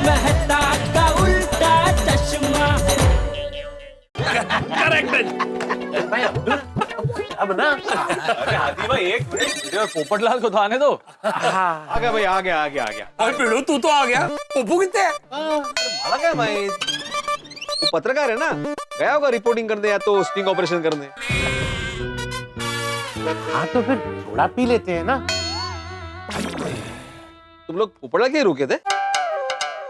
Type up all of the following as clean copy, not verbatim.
मेहता का उल्टा चश्मा। अब ना अरे हाथी भाई एक मिनट पोपटलाल को तो आने दो। आ गया भाई, आ गया। और पिड़ू तू तो आ गया, पप्पू कितने है? भाड़ा क्या भाई, वो पत्रकार है ना, गया होगा रिपोर्टिंग करने या तो स्टिंग ऑपरेशन करने। हाँ तो फिर थोड़ा पी लेते हैं ना। तुम लोग पोपटलाल के रुके थे?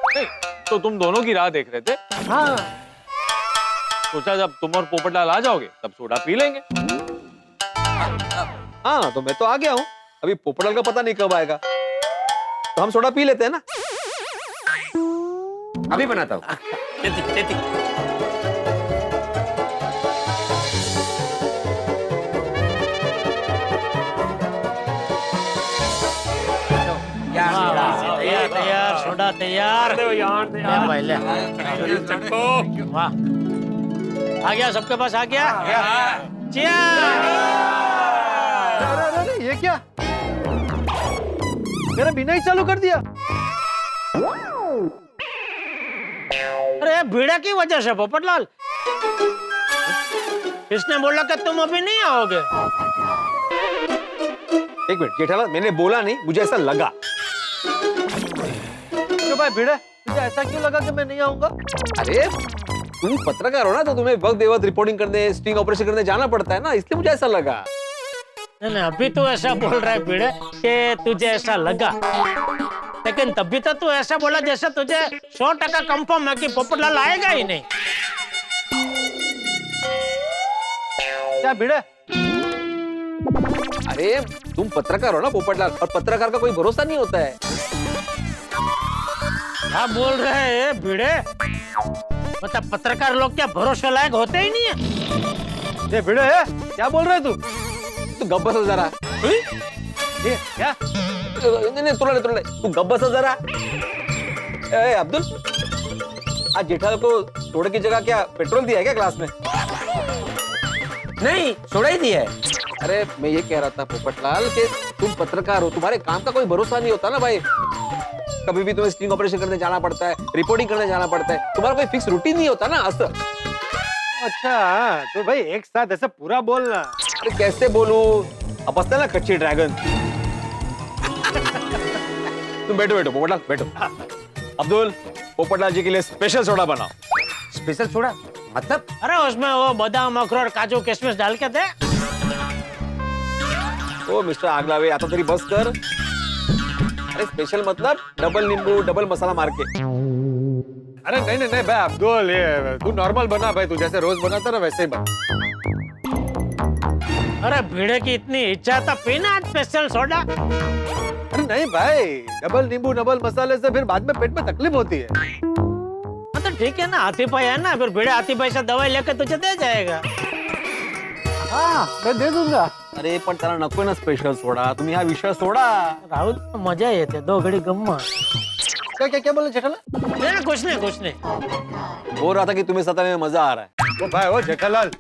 नहीं तो तुम दोनों की राह देख रहे थे। हाँ सोचा जब तुम और पोपटलाल आ जाओगे तब सोडा पी लेंगे। हाँ तो मैं तो आ गया हूँ, अभी पोपटलाल का पता नहीं कब आएगा, तो हम सोडा पी लेते हैं ना। अभी बनाता हूँ। तैयार सोडा तैयार। ले भाई ले। वाह आ गया, सबके पास आ गया। अरे ये क्या, मेरा बिना ही चालू कर दिया। अरे बीड़ा की वजह से पोपटलाल, किसने बोला कि तुम अभी नहीं आओगे? एक मिनट जेठालाल, मैंने बोला नहीं, मुझे ऐसा लगा। क्यों भाई भिड़े, तुझे ऐसा क्यों लगा कि मैं नहीं आऊंगा? अरे तुम पत्रकार हो ना, तो तुम्हें वक्त बेवक्त रिपोर्टिंग करने, स्टिंग ऑपरेशन करने जाना पड़ता है ना, इसलिए मुझे ऐसा लगा। नहीं अभी तो ऐसा बोल रहा है भिड़े कि तुझे ऐसा लगा, लेकिन तभी तो तू ऐसा बोला जैसे तुझे 100% कंफर्म है कि पोपटलाल आएगा ही नहीं। क्या भिड़े? अरे तुम पत्रकार हो ना पोपटलाल, और पत्रकार का कोई भरोसा नहीं होता है। क्या बोल रहे हैं भिड़े? मतलब पत्रकार लोग क्या भरोसे लायक होते ही नहीं है? ये भिड़े है, क्या बोल रहे तू? तू गप बस जरा। ये क्या? नहीं तुला तू गप बस जरा। ए अब्दुल, आज जेठालाल को सोडे की जगह क्या पेट्रोल दिया है क्या ग्लास में? नहीं, सोडा ही दिया है। अरे मैं ये कह रहा था पोपटलाल कि तुम पत्रकार हो, तुम्हारे काम का कोई भरोसा नहीं होता ना भाई। कभी भी तुम्हें स्टिंग ऑपरेशन करने जाना पड़ता है, रिपोर्टिंग करने जाना पड़ता है, तुम्हारा कोई फिक्स रूटीन नहीं होता ना असर। अच्छा तो भाई एक साथ ऐसा पूरा बोलना। अरे कैसे बोलूं, अब बसता है ना कच्ची ड्रैगन। तुम बैठो पोपटलाल बैठो। अब्दुल, पोपटलाल जी के लिए स्पेशल सोडा बनाओ। स्पेशल सोडा मतलब? अरे उसमें वो बादाम अखरोट काजू किशमिश डाल के दे। ओ मिस्टर आगलावे, आता तरी बस कर। अरे स्पेशल मतलब डबल नींबू डबल मसाला मार के। अरे नहीं भाई अब्दुल, ये तू नॉर्मल बना भाई, तू जैसे रोज बनाता ना वैसे ही बना। अरे भिड़े की इतनी इच्छा था पीना स्पेशल सोडा। अरे नहीं भाई, डबल नींबू डबल मसाले से फिर बाद में पेट में तकलीफ होती है। तो ठीक है ना, हाथी भाई है ना, फिर भिड़े हाथी भाई से दवाई लेकर तुझे दे जाएगा। हाँ मैं दे दूंगा। अरे पण त्याला नकोय ना स्पेशल सोडा, तुम्ही हा विषय सोडा। राहुल मजा येते, दो घड़ी गम्मा। क्या बोले जेठालाल? नहीं कुछ नहीं। बोल रहा था कि तुम्हें सताने में मजा आ रहा है। वो भाई वो जेठालाल,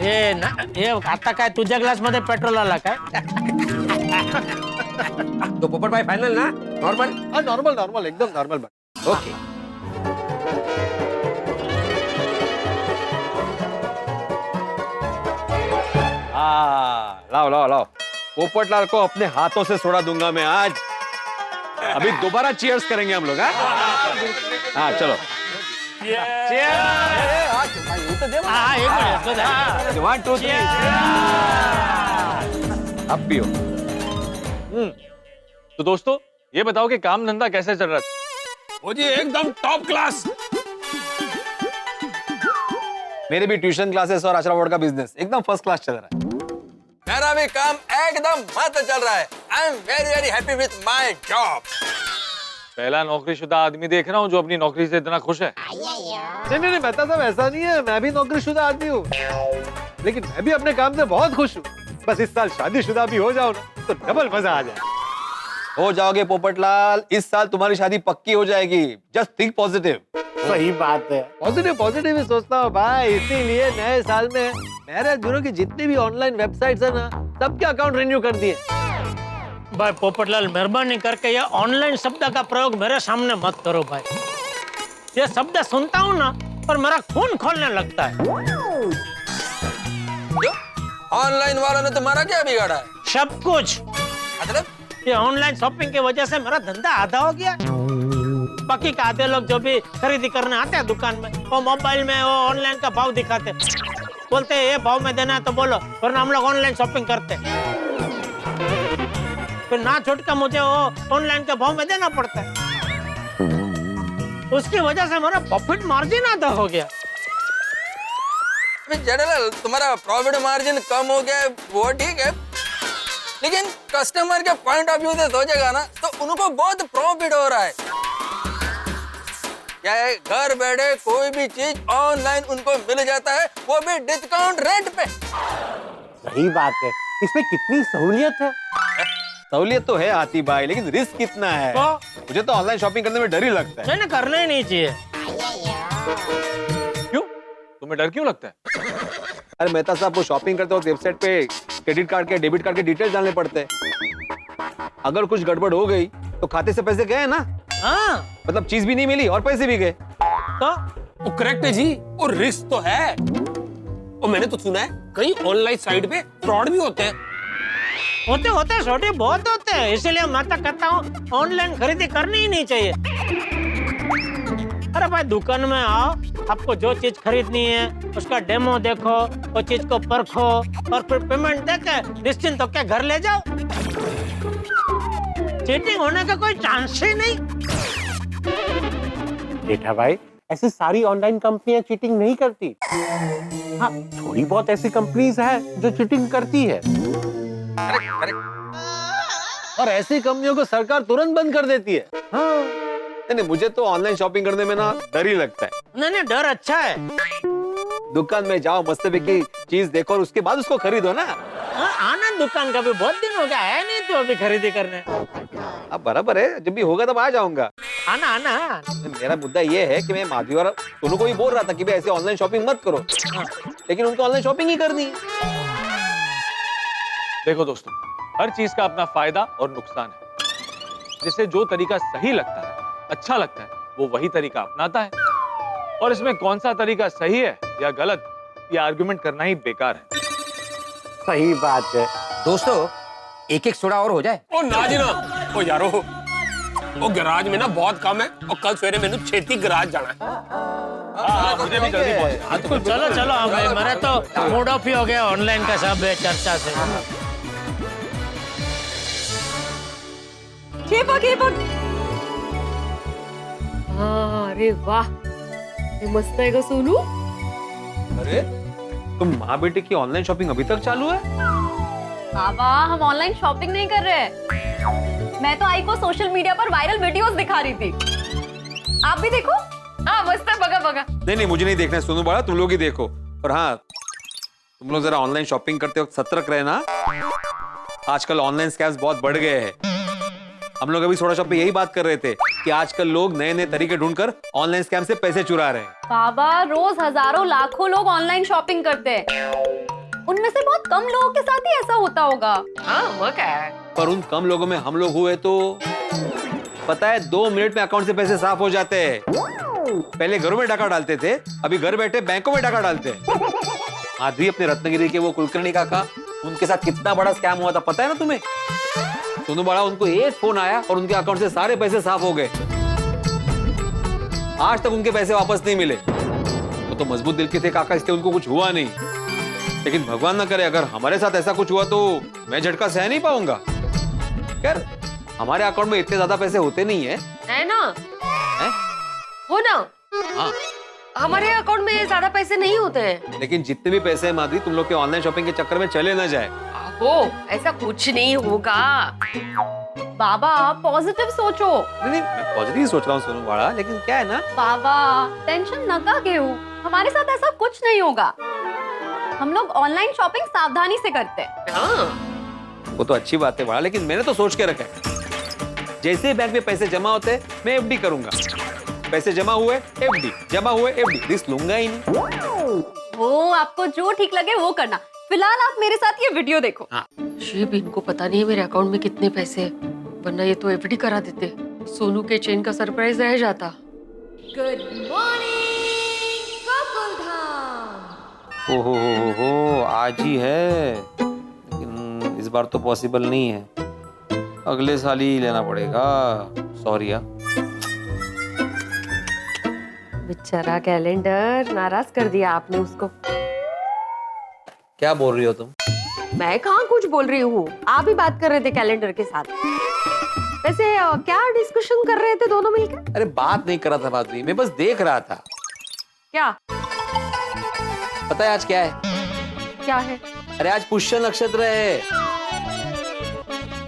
ये आता काय तुझ्या ग्लास मध्ये पेट्रोल आला काय? तो पोपट भाई फाइनल ना? नॉर्मल? हाँ नॉर्मल एकदम नॉर्मल। ओके। लाओ पोपटलाल को अपने हाथों से सोडा दूंगा मैं आज। अभी दोबारा चीयर्स करेंगे हम लोग। हाँ चलो वन टू थ्री। अब पियो। तो दोस्तों ये बताओ कि काम धंधा कैसे चल रहा है? वो जी एकदम टॉप क्लास। मेरे भी ट्यूशन क्लासेस और आश्रम बोर्ड का बिजनेस एकदम फर्स्ट क्लास चल रहा है। मेरा भी काम एकदम मस्त चल रहा है। I am very happy with my job. पहला नौकरीशुदा आदमी देख रहा हूँ जो अपनी नौकरी से इतना खुश है। नहीं बता सब ऐसा नहीं है, मैं भी नौकरीशुदा आदमी हूँ, लेकिन मैं भी अपने काम से बहुत खुश हूँ। बस इस साल शादीशुदा भी हो जाओ ना तो डबल मजा आ जाए। हो जाओगे पोपटलाल, इस साल तुम्हारी शादी पक्की हो जाएगी। Just think positive. सही बात है। पॉजिटिव ही सोचता हूँ भाई, इसीलिए नए साल में मैरिज ब्यूरो की जितनी भी ऑनलाइन वेबसाइट्स है ना, सबके अकाउंट रिन्यू कर दिए। भाई पोपटलाल मेहरबानी करके ये ऑनलाइन शब्द का प्रयोग मेरे सामने मत करो भाई। ये शब्द सुनता हूँ ना और मेरा खून खोलने लगता है। ऑनलाइन वालों ने तुम्हारा क्या बिगाड़ा है? सब कुछ। मतलब ये ऑनलाइन शॉपिंग की वजह से मेरा धंधा आधा हो गया। बाकी के आधे लोग जो भी खरीदी करने आते हैं दुकान में, वो मोबाइल में वो ऑनलाइन का भाव दिखाते, बोलते हैं ये भाव में देना है तो बोलो, वरना हम लोग ऑनलाइन शॉपिंग करते हैं। फिर ना छूट का मुझे वो ऑनलाइन के भाव में देना पड़ता है। उसकी वजह से मेरा प्रॉफिट मार्जिन आधा हो गया। जेठालाल, तुम्हारा प्रॉफिट मार्जिन कम हो गया है, वो ठीक है, लेकिन कस्टमर के पॉइंट ऑफ व्यू से सोचेगा ना तो उनको बहुत प्रॉफिट हो रहा है। क्या है, घर बैठे कोई भी चीज ऑनलाइन उनको मिल जाता है, वो भी डिस्काउंट रेट पे। सही बात है, इसमें कितनी सहूलियत है। सहूलियत तो है आती भाई, लेकिन रिस्क कितना है। मुझे तो ऑनलाइन शॉपिंग करने में डर ही लगता है। नहीं करना ही नहीं चाहिए। क्यों? तुम्हें डर क्यों लगता है? अरे मेहता साहब, वो शॉपिंग करते वक्त वेबसाइट पे क्रेडिट कार्ड के डेबिट कार्ड के डिटेल्स डालने पड़ते हैं। अगर कुछ गड़बड़ हो गई तो खाते से पैसे गए ना। हाँ मतलब चीज भी नहीं मिली और पैसे भी गए। तो वो करेक्ट है जी, और रिस्क तो है। और मैंने तो सुना है कई ऑनलाइन साइट पे फ्रॉड भी होते हैं। होते छोटे बहुत होते हैं, इसीलिए मैं तो कहता हूँ ऑनलाइन खरीदी करनी ही नहीं चाहिए। अरे भाई दुकान में आओ, आपको जो चीज खरीदनी है उसका डेमो देखो, वो चीज को परखो और फिर पेमेंट देके निश्चिंत होकर घर ले जाओ। चीटिंग होने का कोई चांस ही नहीं। जेठा भाई, ऐसी सारी ऑनलाइन कंपनियां चीटिंग नहीं करती। हाँ, थोड़ी बहुत ऐसी कंपनीज है जो चीटिंग करती है। और ऐसी कंपनियों को सरकार तुरंत बंद कर देती है। हाँ। नहीं, मुझे तो ऑनलाइन शॉपिंग करने में ना डर ही लगता है। नहीं डर अच्छा है। दुकान में जाओ, मस्त-पैकी चीज देखो और उसके बाद उसको खरीदो ना। आना दुकान का भी बहुत दिन हो गया है नहीं तो अभी खरीदी करने। अब बराबर है, जब भी होगा तब आ जाऊंगा। आना। मेरा मुद्दा ये है कि मैं माधवी और सोनू को भी बोल रहा था कि भाई ऐसे ऑनलाइन शॉपिंग मत करो, लेकिन उनको ऑनलाइन शॉपिंग ही करनी है। देखो दोस्तों, हर चीज का अपना फायदा और नुकसान है। जिसे जो तरीका सही लगता है, अच्छा लगता है, वो वही तरीका अपनाता है। और इसमें कौन सा तरीका सही है या गलत, ये आर्गुमेंट करना ही बेकार है। सही बात है। दोस्तों, एक एक सोडा और हो जाए। ओ ना जी ना, ओ यारो, वो गैराज में ना बहुत काम है और कल सवेरे मैंने छेती गैराज जाना है। मुझे भी जल्दी पहुंचना है। चलो मेरा तो मूड ऑफ ही हो गया ऑनलाइन का सब चर्चा से। अरे वाह, ये मस्त है ग सोनू। अरे तुम माँ बेटे की ऑनलाइन शॉपिंग अभी तक चालू है? बाबा, हम ऑनलाइन शॉपिंग नहीं कर रहे। मैं तो आई को सोशल मीडिया पर वायरल वीडियोस दिखा रही थी। आप भी देखो। हाँ मस्त है, बगा। नहीं, मुझे नहीं देखना है सोनू बड़ा, तुम लोग ही देखो। और हाँ, तुम लोग जरा ऑनलाइन शॉपिंग करते वक्त सतर्क रहना। आजकल ऑनलाइन स्कैम्स बहुत बढ़ गए हैं। हम लोग अभी सोडा शॉप पे यही बात कर रहे थे कि आजकल लोग नए तरीके ढूंढकर ऑनलाइन स्कैम से पैसे चुरा रहे हैं। बाबा, रोज हजारों लाखों लोग ऑनलाइन शॉपिंग करते हैं। उनमें से बहुत कम लोगों के साथ ही ऐसा होता होगा। हाँ वो क्या है। पर उन कम लोगों में हम लोग हुए तो पता है 2 मिनट में अकाउंट से पैसे साफ हो जाते हैं। पहले घरों में डाका डालते थे, अभी घर बैठे बैंकों में डाका डालते हैं। माधवी, अपने रत्नगिरी के वो कुलकर्णी काका, उनके साथ कितना बड़ा स्कैम हुआ था पता है ना तुम्हें? सोनू बड़ा, उनको एक फोन आया और उनके अकाउंट से सारे पैसे साफ हो गए। आज तक उनके पैसे वापस नहीं मिले। वो तो मजबूत दिल के थे काका, इसलिए उनको कुछ हुआ नहीं। लेकिन भगवान ना करे अगर हमारे साथ ऐसा कुछ हुआ तो मैं झटका सह नहीं पाऊंगा। खैर, हमारे अकाउंट में इतने ज्यादा पैसे होते नहीं है ना? है? हो ना? हाँ, हमारे अकाउंट में ज्यादा पैसे नहीं होते हैं। लेकिन जितने भी पैसे हैं माधवी, तुम लोग के ऑनलाइन शॉपिंग के चक्कर में चले ना जाए। वो ऐसा कुछ नहीं होगा। बाबा, पॉजिटिव सोचो। नहीं, मैं पॉजिटिव सोच रहा हूँ सोनू बड़ा, लेकिन क्या है ना बाबा, टेंशन न का घेऊ, हमारे साथ ऐसा कुछ नहीं होगा। हम लोग ऑनलाइन शॉपिंग सावधानी से करते हैं। वो तो अच्छी बात है बड़ा, लेकिन मैंने तो सोच के रखा है जैसे बैंक में पैसे जमा होते मैं एफडी करूंगा। पैसे जमा हुए एफडी, जमा हुए एफडी, रिस्क लूंगा ही नहीं। वो आपको जो ठीक लगे वो करना। फिलहाल आप मेरे साथ ये वीडियो देखो। शिव, इनको पता नहीं है मेरे अकाउंट में कितने पैसे हैं, वरना ये तो एफडी करा देते। सोनू के चेन का सरप्राइज रह जाता। Good morning Gokuldham. ओहो आज ही है, लेकिन इस बार तो पॉसिबल नहीं है, अगले साल ही लेना पड़ेगा। सॉरी यार। बेचारा कैलेंडर, नाराज कर दिया आपने उसको। क्या बोल रही हो तुम? मैं कहाँ कुछ बोल रही हूँ, आप ही बात कर रहे थे कैलेंडर के साथ। वैसे क्या डिस्कशन कर रहे थे दोनों मिलकर? अरे बात नहीं कर रहा था माधुरी, मैं बस देख रहा था। क्या? पता है आज क्या है? क्या है? अरे आज पुष्य नक्षत्र है।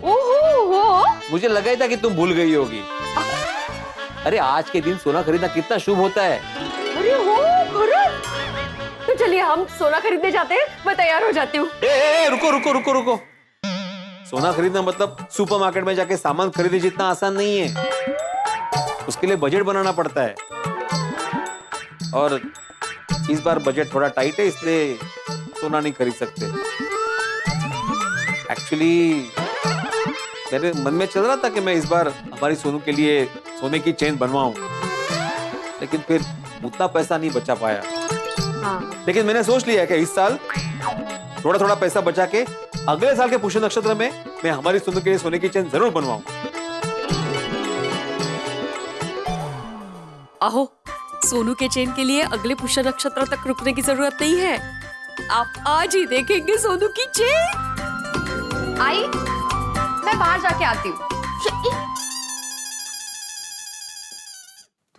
ओहो हो, मुझे लगा ही था कि तुम भूल गई होगी। अरे आज के दिन सोना खरीदना कितना शुभ होता है। अरे हो खरंच? तो चलिए हम सोना खरीदने जाते हैं, मैं तैयार हो जाती हूँ। रुको रुको रुको रुको। सोना खरीदना मतलब सुपरमार्केट में जाके सामान खरीदने जितना आसान नहीं है, उसके लिए बजट बनाना पड़ता है। और इस बार बजट थोड़ा टाइट है, इसलिए सोना नहीं खरीद सकते। एक्चुअली मेरे मन में चल रहा था कि मैं इस बार हमारी सोनू के लिए सोने की चेन बनवाऊं, लेकिन फिर उतना पैसा नहीं बचा पाया। हाँ। लेकिन मैंने सोच लिया कि इस साल थोड़ा थोड़ा पैसा बचा के अगले साल के पुष्य नक्षत्र में मैं हमारी सोनू के लिए सोने की चेन जरूर बनवाऊं। आहो, सोनू के चेन के लिए अगले पुष्य नक्षत्र तक रुकने की जरूरत नहीं है, आप आज ही देखेंगे सोनू की चेन। आई, मैं बाहर जाके आती हूँ।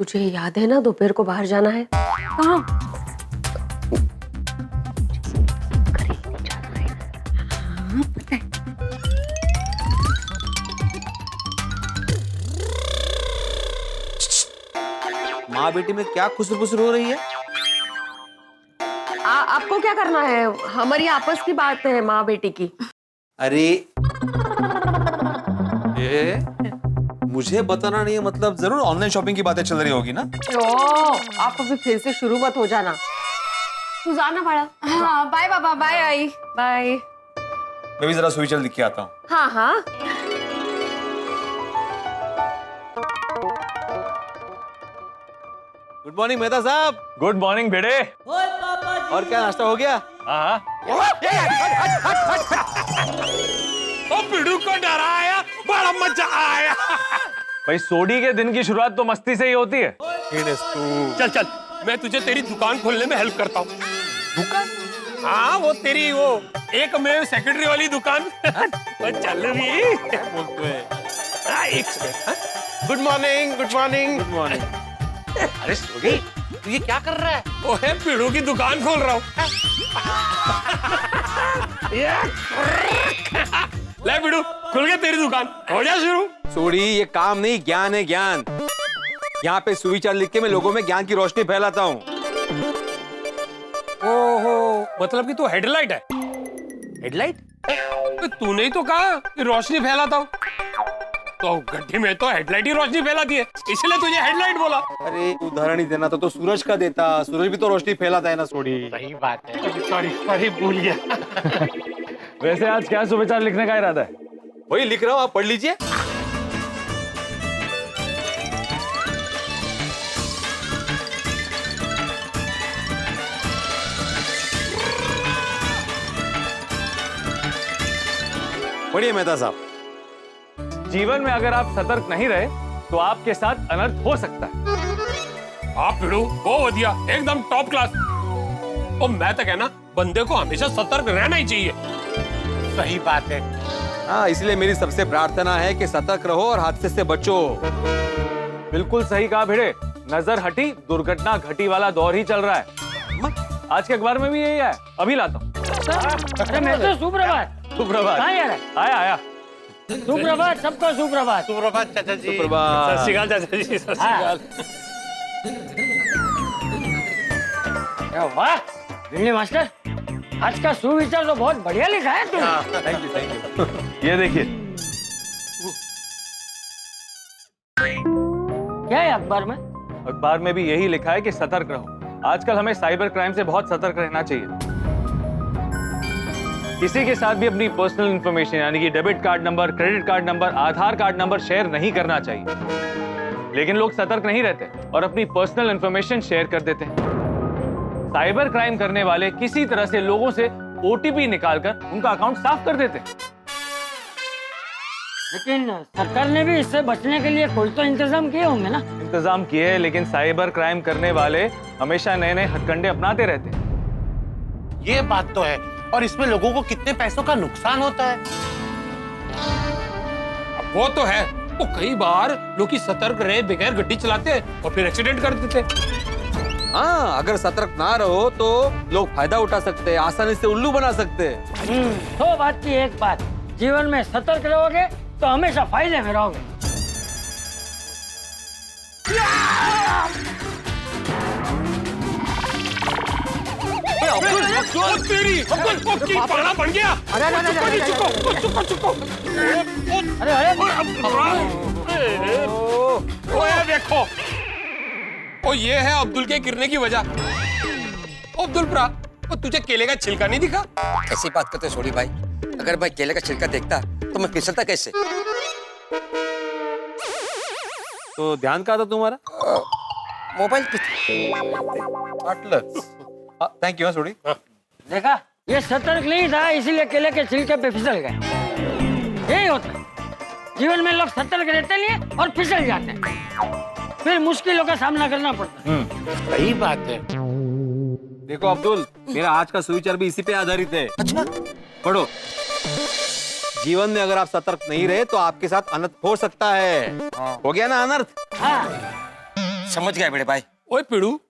तुझे याद है ना दोपहर को बाहर जाना है? कहाँ? माँ बेटी में क्या खुसर खुसर हो रही है? आपको क्या करना है? हमारी आपस की बात है माँ बेटी की। अरे मुझे बताना नहीं है मतलब जरूर ऑनलाइन शॉपिंग की बातें चल रही होगी ना? आप अभी फिर से शुरू मत हो जाना। तू जाना बड़ा। हाँ, बाय बाबा, बाय आई। बाय। मैं भी जरा सुई चल दिख के आता हूँ। हाँ हाँ। गुड मॉर्निंग मेहता साहब। गुड मॉर्निंग बेटे। और क्या नाश्ता हो गया? हाँ। ओ पिड़ू को डराया, बड़ा मजा आया। भाई सोडी के दिन की शुरुआत तो मस्ती से ही होती है। चल चल, मैं तुझे तेरी दुकान खोलने में हेल्प करता हूँ। दुकान? हाँ, वो तेरी वो एक में सेक्रेटरी वाली दुकान। वो चल रही। क्या बोलते हैं? एक second. Good morning, good morning, good morning. अरे सोडी, तू ये क्या कर रहा है? वो है पिड़ू की दुकान खोल रहा हूँ। ले पिड़ू, खुल गई तेरी दुकान, हो जा शुरू। सोडी, ये काम नहीं ज्ञान है, ज्ञान। यहाँ पे सुविचार लिख के मैं लोगों में ज्ञान की रोशनी फैलाता हूँ। ओहो, मतलब कि तू हेडलाइट है? हेडलाइट? तूने ही तो कहा कि रोशनी फैलाता हूँ, तो गड्ढे में तो हेडलाइट ही रोशनी फैलाती है, इसलिए तुझे हेडलाइट बोला। अरे उदाहरण ही देना तो सूरज का देता, सूरज भी तो रोशनी फैलाता है ना सोडी। सही बात है। सॉरी भूल गया। वैसे आज क्या सुविचार लिखने का इरादा है? वही लिख रहा हूँ, आप पढ़ लीजिए। पढ़िए मेहता साहब। जीवन में अगर आप सतर्क नहीं रहे तो आपके साथ अनर्थ हो सकता है। आप भिड़ू बहुत बढ़िया, एकदम टॉप क्लास। और मैं तो कहना बंदे को हमेशा सतर्क रहना ही चाहिए। सही बात है। हाँ, इसलिए मेरी सबसे प्रार्थना है कि सतर्क रहो और हादसे से बचो। बिल्कुल सही कहा भिड़े, नजर हटी दुर्घटना घटी वाला दौर ही चल रहा है। आज के अखबार में भी यही है, अभी लाता हूँ। सुप्रभात। सुप्रभात। आया आया। सुप्रभात, सबको सुप्रभात। सुप्रभात चाचा जी। सुप्रभात। सत श्री अकाल चाचा जी, सत श्री अकाल। वाह भिंडे मास्टर, आज का सुविचार तो बहुत बढ़िया लिखा है तुमने। Thank you. ये देखिए। क्या है अखबार में? अखबार में भी यही लिखा है कि सतर्क रहो। आजकल हमें साइबर क्राइम से बहुत सतर्क रहना चाहिए। किसी के साथ भी अपनी पर्सनल इंफॉर्मेशन यानी कि debit card number, credit card number, Aadhaar card number share नहीं करना चाहिए। लेकिन लोग सतर्क नहीं रहते और अपनी पर्सनल इंफॉर्मेशन शेयर कर देते हैं। साइबर क्राइम करने वाले किसी तरह से लोगों से ओटीपी निकालकर उनका अकाउंट साफ कर देते हैं। लेकिन सरकार ने भी इससे बचने के लिए कोई तो इंतजाम किए होंगे ना। इंतजाम किए, लेकिन साइबर क्राइम करने वाले हमेशा नए नए हथकंडे अपनाते रहते हैं। ये बात तो है। और इसमें लोगों को कितने पैसों का नुकसान होता है। अब वो तो है, वो कई बार लोग की सतर्क रहे बगैर गड्डी चलाते हैं और फिर एक्सीडेंट कर देते हैं। हाँ, अगर सतर्क ना रहो तो लोग फायदा उठा सकते हैं, आसानी से उल्लू बना सकते हैं। तो बात की एक बात, जीवन में सतर्क रहोगे तो हमेशा फायदे में रहोगे। तेरी की पाला बन गया। अरे देखो, ओ ये है अब्दुल के गिरने की वजह। अब्दुल प्रा, वो तुझे केले का छिलका नहीं दिखा? ऐसी बात करते सोडी भाई, अगर मैं केले का छिलका देखता तो मैं फिसलता कैसे? तो ध्यान कहाँ था तुम्हारा? मोबाइल पे। थैंक यू सोडी। देखा, ये सतर्क नहीं था इसीलिए केले के छिलके पे फिसल गए। यही होता है, जीवन में लोग सतर्क रहते नहीं है और फिसल जाते हैं, फिर मुश्किलों का सामना करना पड़ता है। सही बात है। देखो अब्दुल, मेरा आज का सुविचार भी इसी पे आधारित है। अच्छा, पढ़ो। जीवन में अगर आप सतर्क नहीं रहे तो आपके साथ अनर्थ हो सकता है। हो गया ना अनर्थ? हाँ, समझ गए बड़े भाई। ओए पिड़ू,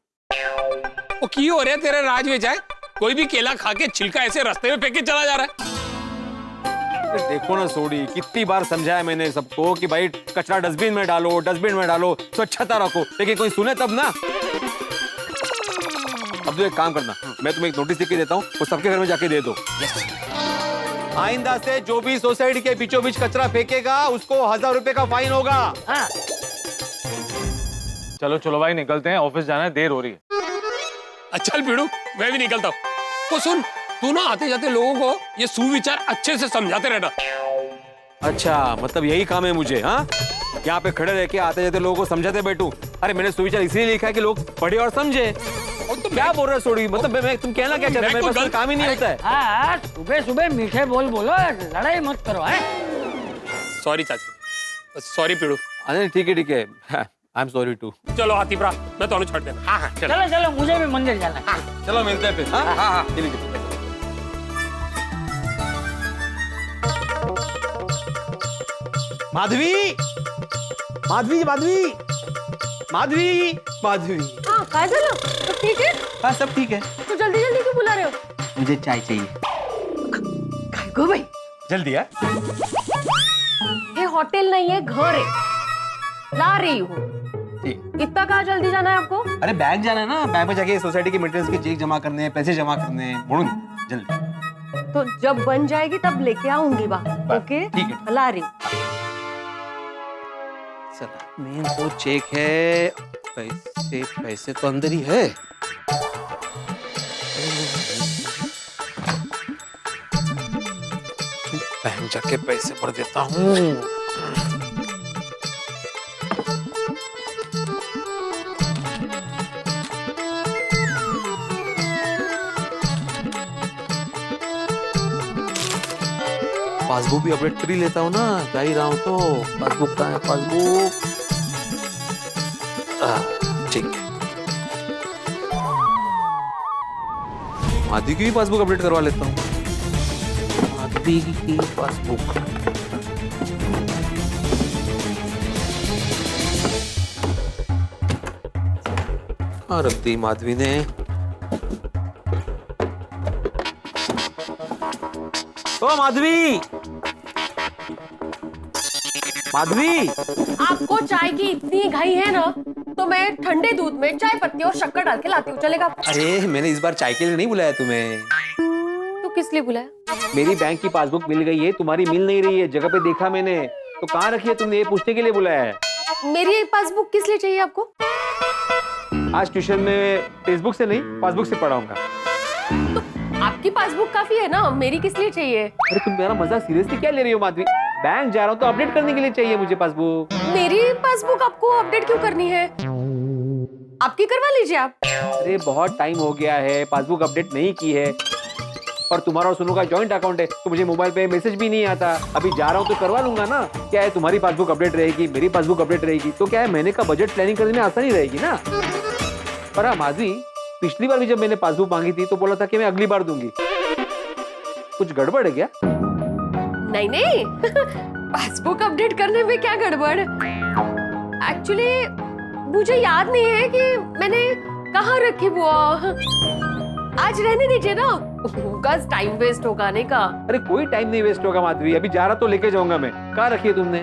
वो की हो रहा है तेरे राज में जाए? कोई भी केला खा के छिलका ऐसे रास्ते में फेंक के चला जा रहा है। देखो ना सोडी, कितनी बार समझाया मैंने सबको कि भाई कचरा डस्टबिन में डालो, डस्टबिन में डालो, स्वच्छता रखो, लेकिन कोई सुने तब ना। अब तो एक काम करना, मैं तुम्हें एक नोटिस लिख के देता हूँ, वो सबके घर में जाके दे दो। आइंदा से जो भी सोसाइटी के बीचों बीच कचरा फेंकेगा उसको 1000 रुपए का फाइन होगा। हाँ। चलो चलो भाई, निकलते हैं, ऑफिस जाना है, देर हो रही है। अच्छा पिड़ू, मैं भी निकलता हूँ। तो सुन, तू ना आते जाते लोगों को ये सुविचार अच्छे से समझाते रहना। अच्छा, मतलब यही काम है मुझे? हाँ, यहाँ पे खड़े रह के आते जाते लोगों को समझाते बैठू? अरे मैंने सुविचार इसलिए लिखा है कि लोग पढ़े और समझे। और तुम क्या बोल रहे हो सोडी? मतलब मैं तुम कहना क्या चाहते हो? मेरे पास काम ही नहीं होता है। हाँ, सुबह सुबह मीठे बोल बोलो, लड़ाई मत करो। है सॉरी चाची, सॉरी पिड़ू। अरे ठीक है आई एम सॉरी टू। चलो हाथीप्रा, मैं तो छोड़ देना। हाँ हाँ चलो। चलो चलो, मुझे भी मंदिर जाना है। चलो मिलते हैं फिर। हाँ हाँ हाँ, चलिए। माधवी, माधवी, माधवी, माधवी, माधवी। हाँ, काय झालं? सब ठीक है? हाँ, सब ठीक है। तो जल्दी जल्दी क्यों बुला रहे हो? मुझे चाय चाहिए। काय गो भाई, जल्दी है। ये होटल नहीं है, घर है, ला रही हूँ। इतना कहाँ जल्दी जाना है आपको? अरे बैंक जाना है ना, बैंक में जाके सोसाइटी के मेंटेनेंस के चेक जमा करने हैं, पैसे जमा करने हैं, बोलूं जल्दी। तो जब बन जाएगी तब लेके आऊंगी बाहर। ओके, ठीक है। ला रही। मेन तो चेक है, पैसे पैसे तो अंदर ही है। बैंक जाके पैसे भर देता हूँ। पासबुक भी अपडेट कर ही लेता हूँ ना, जा ही रहा हूँ तो। पासबुक कहाँ है? पासबुक ठीक है। माधवी की भी पासबुक अपडेट करवा लेता हूँ। माधवी की पासबुक। कहाँ रख दी माधवी ने? ओ माधवी, माधवी, आपको चाय की इतनी घाई है ना, तो मैं ठंडे दूध में चाय पत्ती और शक्कर डाल के लाती हूँ, चलेगा? अरे मैंने इस बार चाय के लिए नहीं बुलाया तुम्हें। तो किस लिए बुलाया? मेरी बैंक की पासबुक मिल गई है, तुम्हारी मिल नहीं रही है, जगह पे देखा मैंने, तो कहाँ रखी है तुमने, ये पूछने के लिए बुलाया है। मेरी पासबुक किस लिए चाहिए आपको? आज ट्यूशन में फेसबुक से नहीं पासबुक से पढ़ाऊंगा। तो आपके आपकी पासबुक काफी है ना, मेरी किस लिए चाहिए? अरे तुम मेरा मजाक सीरियसली क्या ले रही हो माधवी? बैंक जा रहा हूँ तो अपडेट करने के लिए चाहिए मुझे पासबुक। मेरी पासबुक आपको अपडेट क्यों करनी है? आपकी करवा लीजिए आप। अरे बहुत टाइम हो गया है, पासबुक अपडेट नहीं की है। और तुम्हारा और सोनू का जॉइंट अकाउंट है तो मुझे मोबाइल पे मैसेज भी नहीं आता। अभी जा रहा हूँ तो करवा लूंगा ना। क्या है, तुम्हारी पासबुक अपडेट रहेगी, मेरी पासबुक अपडेट रहेगी, तो क्या है महीने का बजट प्लानिंग करने में आसानी रहेगी ना। पर हाँ माधवी, पिछली बार भी जब मैंने पासबुक मांगी थी तो बोला था कि मैं अगली बार दूंगी। कुछ गड़बड़ है क्या? नहीं नहीं पासबुक अपडेट करने में क्या गड़बड़? एक्चुअली मुझे याद नहीं है कि मैंने कहाँ रखी वो। आज रहने दीजिए ना, बस टाइम वेस्ट होगा नहीं का। अरे कोई टाइम नहीं वेस्ट होगा माधवी, अभी जा रहा तो लेके जाऊंगा मैं। कहाँ रखी है तुमने?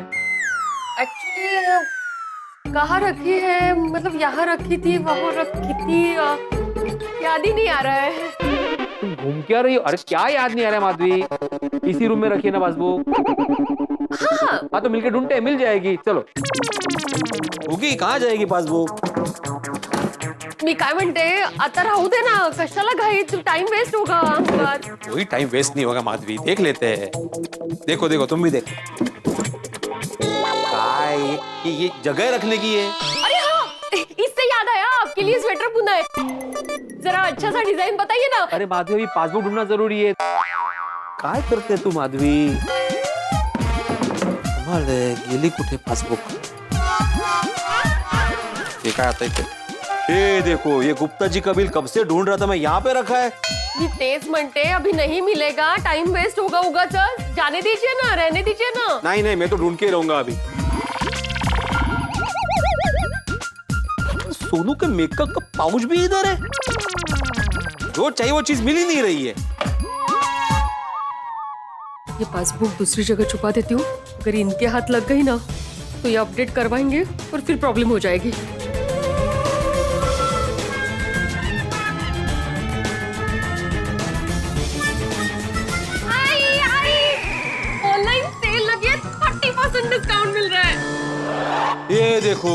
एक्चुअली कहाँ रखी है, मतलब यहाँ रखी थी, वहाँ रखी थी, याद ही नहीं आ रहा है। तुम घूम क्या रही हो? अरे क्या याद नहीं आ रहा है माधवी? इसी रूम में रखी है ना पासबुक? हाँ तो मिलके ढूंढते हैं, मिल जाएगी। चलो। होगी कहाँ जाएगी पासबुक? मी काय म्हणते, आता राहू दे ना, कशाला घाई, टाइम वेस्ट होगा। कोई टाइम वेस्ट नहीं होगा माधवी, देख लेते हैं। देखो देखो तुम भी देखो। ये जगह रखने की है। अरे हाँ, इससे याद आया, आपके लिए स्वेटर बुना है, जरा अच्छा सा डिजाइन बताइए ना। अरे माधवी, अभी पासबुक ढूंढना जरूरी है। काय करते तू माधवी? गेली कुठे पासबुक? ये काय आता इथे? ये देखो, ये गुप्ता जी का बिल कब से ढूंढ रहा था मैं, यहाँ पे रखा है। ये तेज मनते, अभी नहीं मिलेगा, टाइम वेस्ट होगा उगाच। जाने दीजिए ना, रहने दीजिए ना। नहीं नहीं, मैं तो ढूंढ के रहूंगा अभी। सोनू के मेकअप का पाउच भी इधर है। जो चाहिए वो चीज मिल ही नहीं रही है। ये पासबुक दूसरी जगह छुपा देती हूँ, अगर इनके हाथ लग गई ना तो ये अपडेट करवाएंगे और फिर प्रॉब्लम हो जाएगी। ऑनलाइन सेल लगी है, 30% डिस्काउंट मिल रहा है। ये देखो,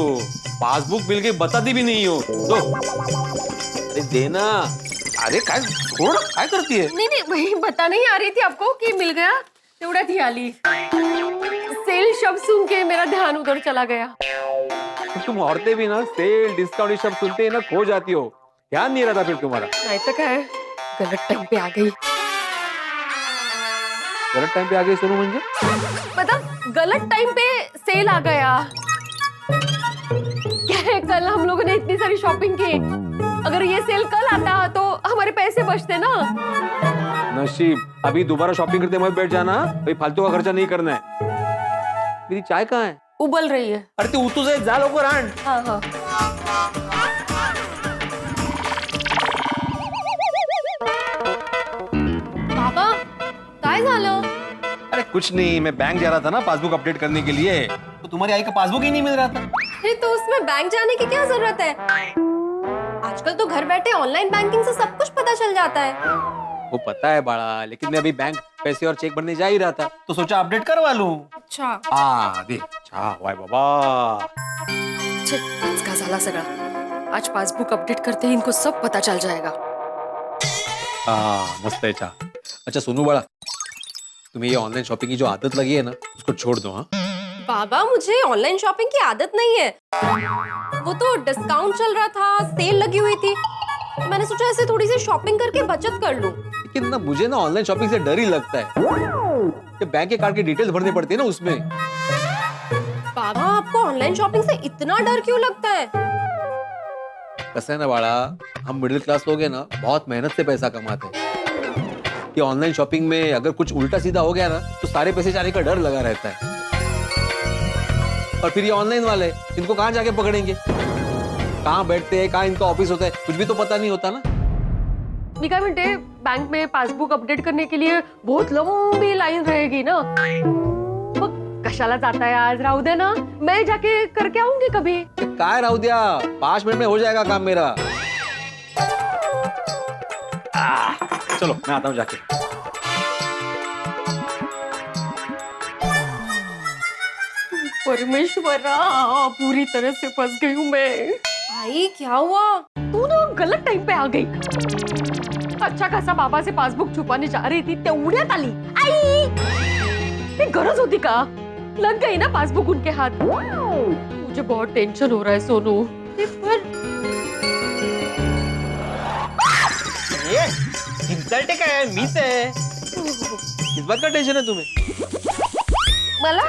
पासबुक मिल गई, बताती भी नहीं हो तो। अरे देना। अरे काय थोड़ा काय करती है? नहीं नहीं, वही बता नहीं आ रही थी आपको कि मिल गया, तेवढ्यात ही आली। सेल शब्द सुन के मेरा ध्यान उधर चला गया। तुम औरतें भी ना सेल डिस्काउंट ये शब्द सुनते ही ना खो जाती हो। ध्यान नहीं रहता फिर तुम्हारा। नहीं तो क्या है, गलत टाइम पे आ गई। गलत टाइम पे आ गई सोनू म्हणजे? मतलब गलत टाइम पे सेल आ गया। क्या है, कल हम लोगों ने इतनी सारी शॉपिंग की, अगर ये सेल कल आता तो हमारे पैसे बचते ना। नसीब, अभी दोबारा शॉपिंग करते मत बैठ जाना, भाई फालतू का खर्चा नहीं करना है। मेरी चाय कहाँ है? उबल रही है। अरे तू उतू से जा लवकर आण। हाँ हाँ। पापा, काय झालं? अरे कुछ नहीं, मैं बैंक जा रहा था ना पासबुक अपडेट करने के लिए, तो तुम्हारी आई का पासबुक ही नहीं मिल रहा था। अरे तो उसमें बैंक जाने की क्या जरूरत है? आजकल तो घर बैठे ऑनलाइन बैंकिंग से सब कुछ पता चल जाता है। वो पता है बाळा, लेकिन मैं अभी बैंक पैसे और चेक भरने जा ही रहा था, तो सोचा अपडेट करवा लूं। अच्छा। दे अच्छा, वाय बाबा। का झाला सगळा, आज पासबुक अपडेट करते ही इनको सब पता चल जाएगा। मस्त है चा। अच्छा सोनू बाळा, तुम्हें ये ऑनलाइन शॉपिंग की जो आदत लगी है ना, उसको छोड़ दो। हाँ बाबा, मुझे ऑनलाइन शॉपिंग की आदत नहीं है। वो तो डिस्काउंट चल रहा था, सेल लगी हुई थी, मैंने सोचा ऐसे थोड़ी सी शॉपिंग करके बचत कर लूं। लेकिन ना मुझे ना ऑनलाइन शॉपिंग से डर ही लगता है। ये बैंक के कार्ड की डिटेल्स भरने पड़ती है ना उसमें। बाबा, आपको ऑनलाइन शॉपिंग से इतना डर क्यों लगता है? कैसा है ना बाड़ा, हम मिडिल क्लास लोग हैं ना, बहुत मेहनत से पैसा कमाते हैं। ये ऑनलाइन शॉपिंग में अगर कुछ उल्टा सीधा हो गया ना, तो सारे पैसे जाने का डर लगा रहता है। और फिर ये ऑनलाइन वाले, इनको कहाँ जाके पकड़ेंगे, कहाँ बैठते हैं, कहाँ इनका ऑफिस होता है, कुछ भी तो पता नहीं होता ना। मी काय म्हणते, बैंक में पासबुक अपडेट करने के लिए बहुत लंबी लाइन रहेगी ना, मग कशाला जाता है, आज राहू दे ना, मैं जाके करके आऊंगी कभी। काय राहू दिया, 5 मिनट में हो जाएगा काम मेरा। चलो मैं आता हूँ जाके। परमेश्वरा, पूरी तरह से फंस गई हूँ मैं। आई, क्या हुआ? तू ना गलत टाइम पे आ गई। अच्छा खासा बाबा से पासबुक छुपाने जा रही थी तेवढ्यात आली आई ते गरज होती का लग गई ना पासबुक उनके हाथ मुझे बहुत टेंशन हो रहा है सोनू पर इन्सल्ट काय मीच आहे किस बात का टेंशन है तुम्हें मला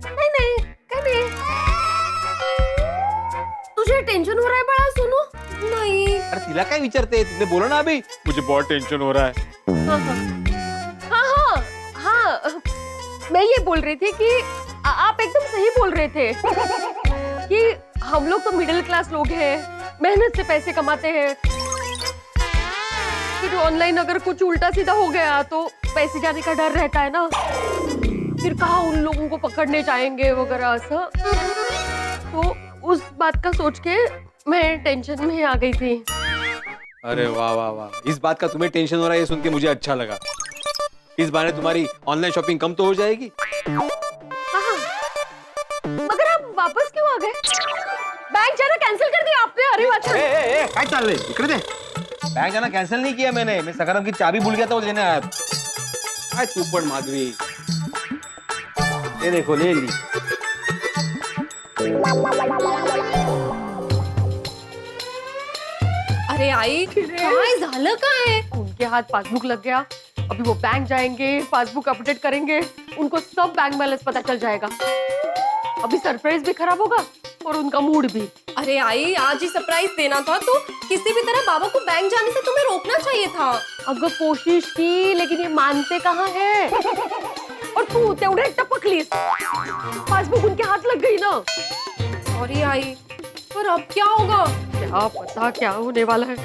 नहीं नहीं काय नाही तुझे टेंशन हो रहा है बड़ा सोनू नहीं अरे तिला काय विचारते तिने बोला ना अभी मुझे बहुत टेंशन हो रहा है हाँ मैं ये बोल रही थी कि आप एकदम सही बोल रहे थे कि हम लोग तो मिडिल क्लास लोग हैं मेहनत से पैसे कमाते हैं फिर ऑनलाइन अगर कुछ उल्टा सीधा हो गया तो पैसे जाने का डर रहता है ना फिर कहाँ उन लोगों को पकड़ने जाएंगे वगैरह ऐसा तो उस बात का सोच के मैं टेंशन में आ गई थी अरे वाह वाह वाह इस बात का तुम्हें टेंशन हो रहा है ये सुन के मुझे अच्छा लगा इस बहाने तुम्हारी ऑनलाइन शॉपिंग कम तो हो जाएगी हाँ मगर आप वापस क्यों आ गए बैंक जाना कैंसिल कर दिया आपने अरे वाचा काय चाललंय इकडे दे बैंक जाना कैंसिल नहीं किया मैंने मैं सकाराम की चाबी भूल गया था वो लेने आया था काय तू पण माधवी ये देखो ले ली अरे आई काय झालं काय उनके हाथ पासबुक लग गया अभी वो बैंक जाएंगे पासबुक अपडेट करेंगे उनको सब बैंक बैलेंस पता चल जाएगा अभी सरप्राइज भी खराब होगा और उनका मूड भी अरे आई आज ही सरप्राइज देना था तो किसी भी तरह बाबा को बैंक जाने से तुम्हें रोकना चाहिए था अगर कोशिश की लेकिन ये मानते कहाँ है और तू तेवढे टपकलीस पासबुक उनके हाथ लग गई ना सॉरी आई पर अब क्या होगा क्या पता क्या होने वाला है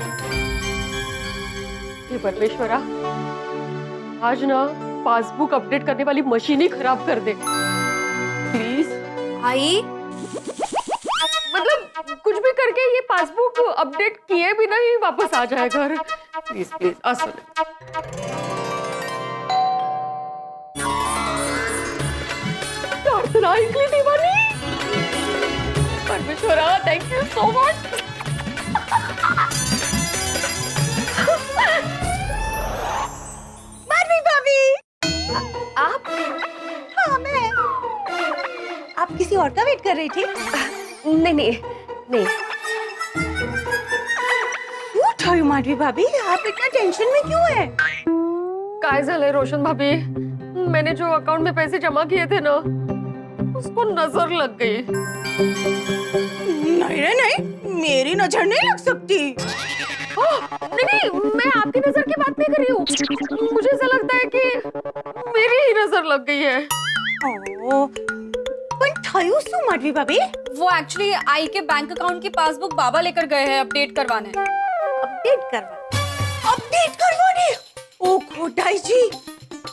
हे परमेश्वरा आज ना पासबुक अपडेट करने वाली मशीन ही खराब कर दे प्लीज आई मतलब कुछ भी करके ये पासबुक अपडेट किए बिना ही वापस आ जाए घर प्लीज प्लीज असल प्रार्थना ऐकली देवानी परमेश्वरा thank you so much Madhavi भाभी आप हाँ मैं आप किसी और का वेट कर रही थी नहीं नहीं नहीं क्यों ठायू माधवी भाभी आप इतना टेंशन में क्यों है काय झालंय रोशन भाभी मैंने जो अकाउंट में पैसे जमा किए थे ना उसको नजर लग गई नहीं नहीं नहीं मेरी नजर नहीं लग सकती नहीं नहीं मैं आपकी नजर की बात नहीं कर रही हूँ मुझे ऐसा लगता है कि मेरी ही नजर लग गई है ओह पर ठायू सु माधवी भाभी वो एक्चुअली आई के बैंक अकाउंट की पासबुक बाबा लेकर गए हैं अपडेट करवाने अपडेट करवाने ओ खोटाई जी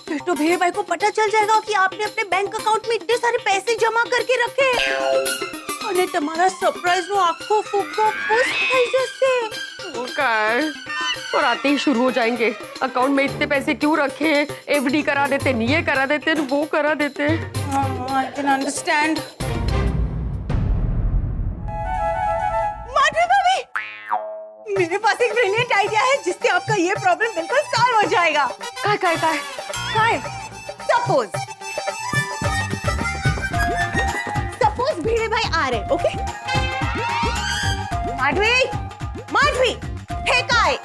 फिर तो भेड़ भाई को पता चल जाएगा कि आपने अपने बैंक अकाउंट में इतने सारे पैसे जमा करके रखे और तुम्हारा सरप्राइज वो आंखों फूको खुश થઈ જશે वो क्या है और आते ही शुरू हो जाएंगे अकाउंट में इतने पैसे क्यों रखे एफडी करा देते ये करा देते वो करा देते आई कैन अंडरस्टैंड माधवी भाभी मेरे पास एक ब्रिलियंट आइडिया है जिससे आपका ये प्रॉब्लम बिल्कुल सॉल्व हो जाएगा काय सपोज भिड़े भाई आ रहे ओके माधवी माधवी हे काय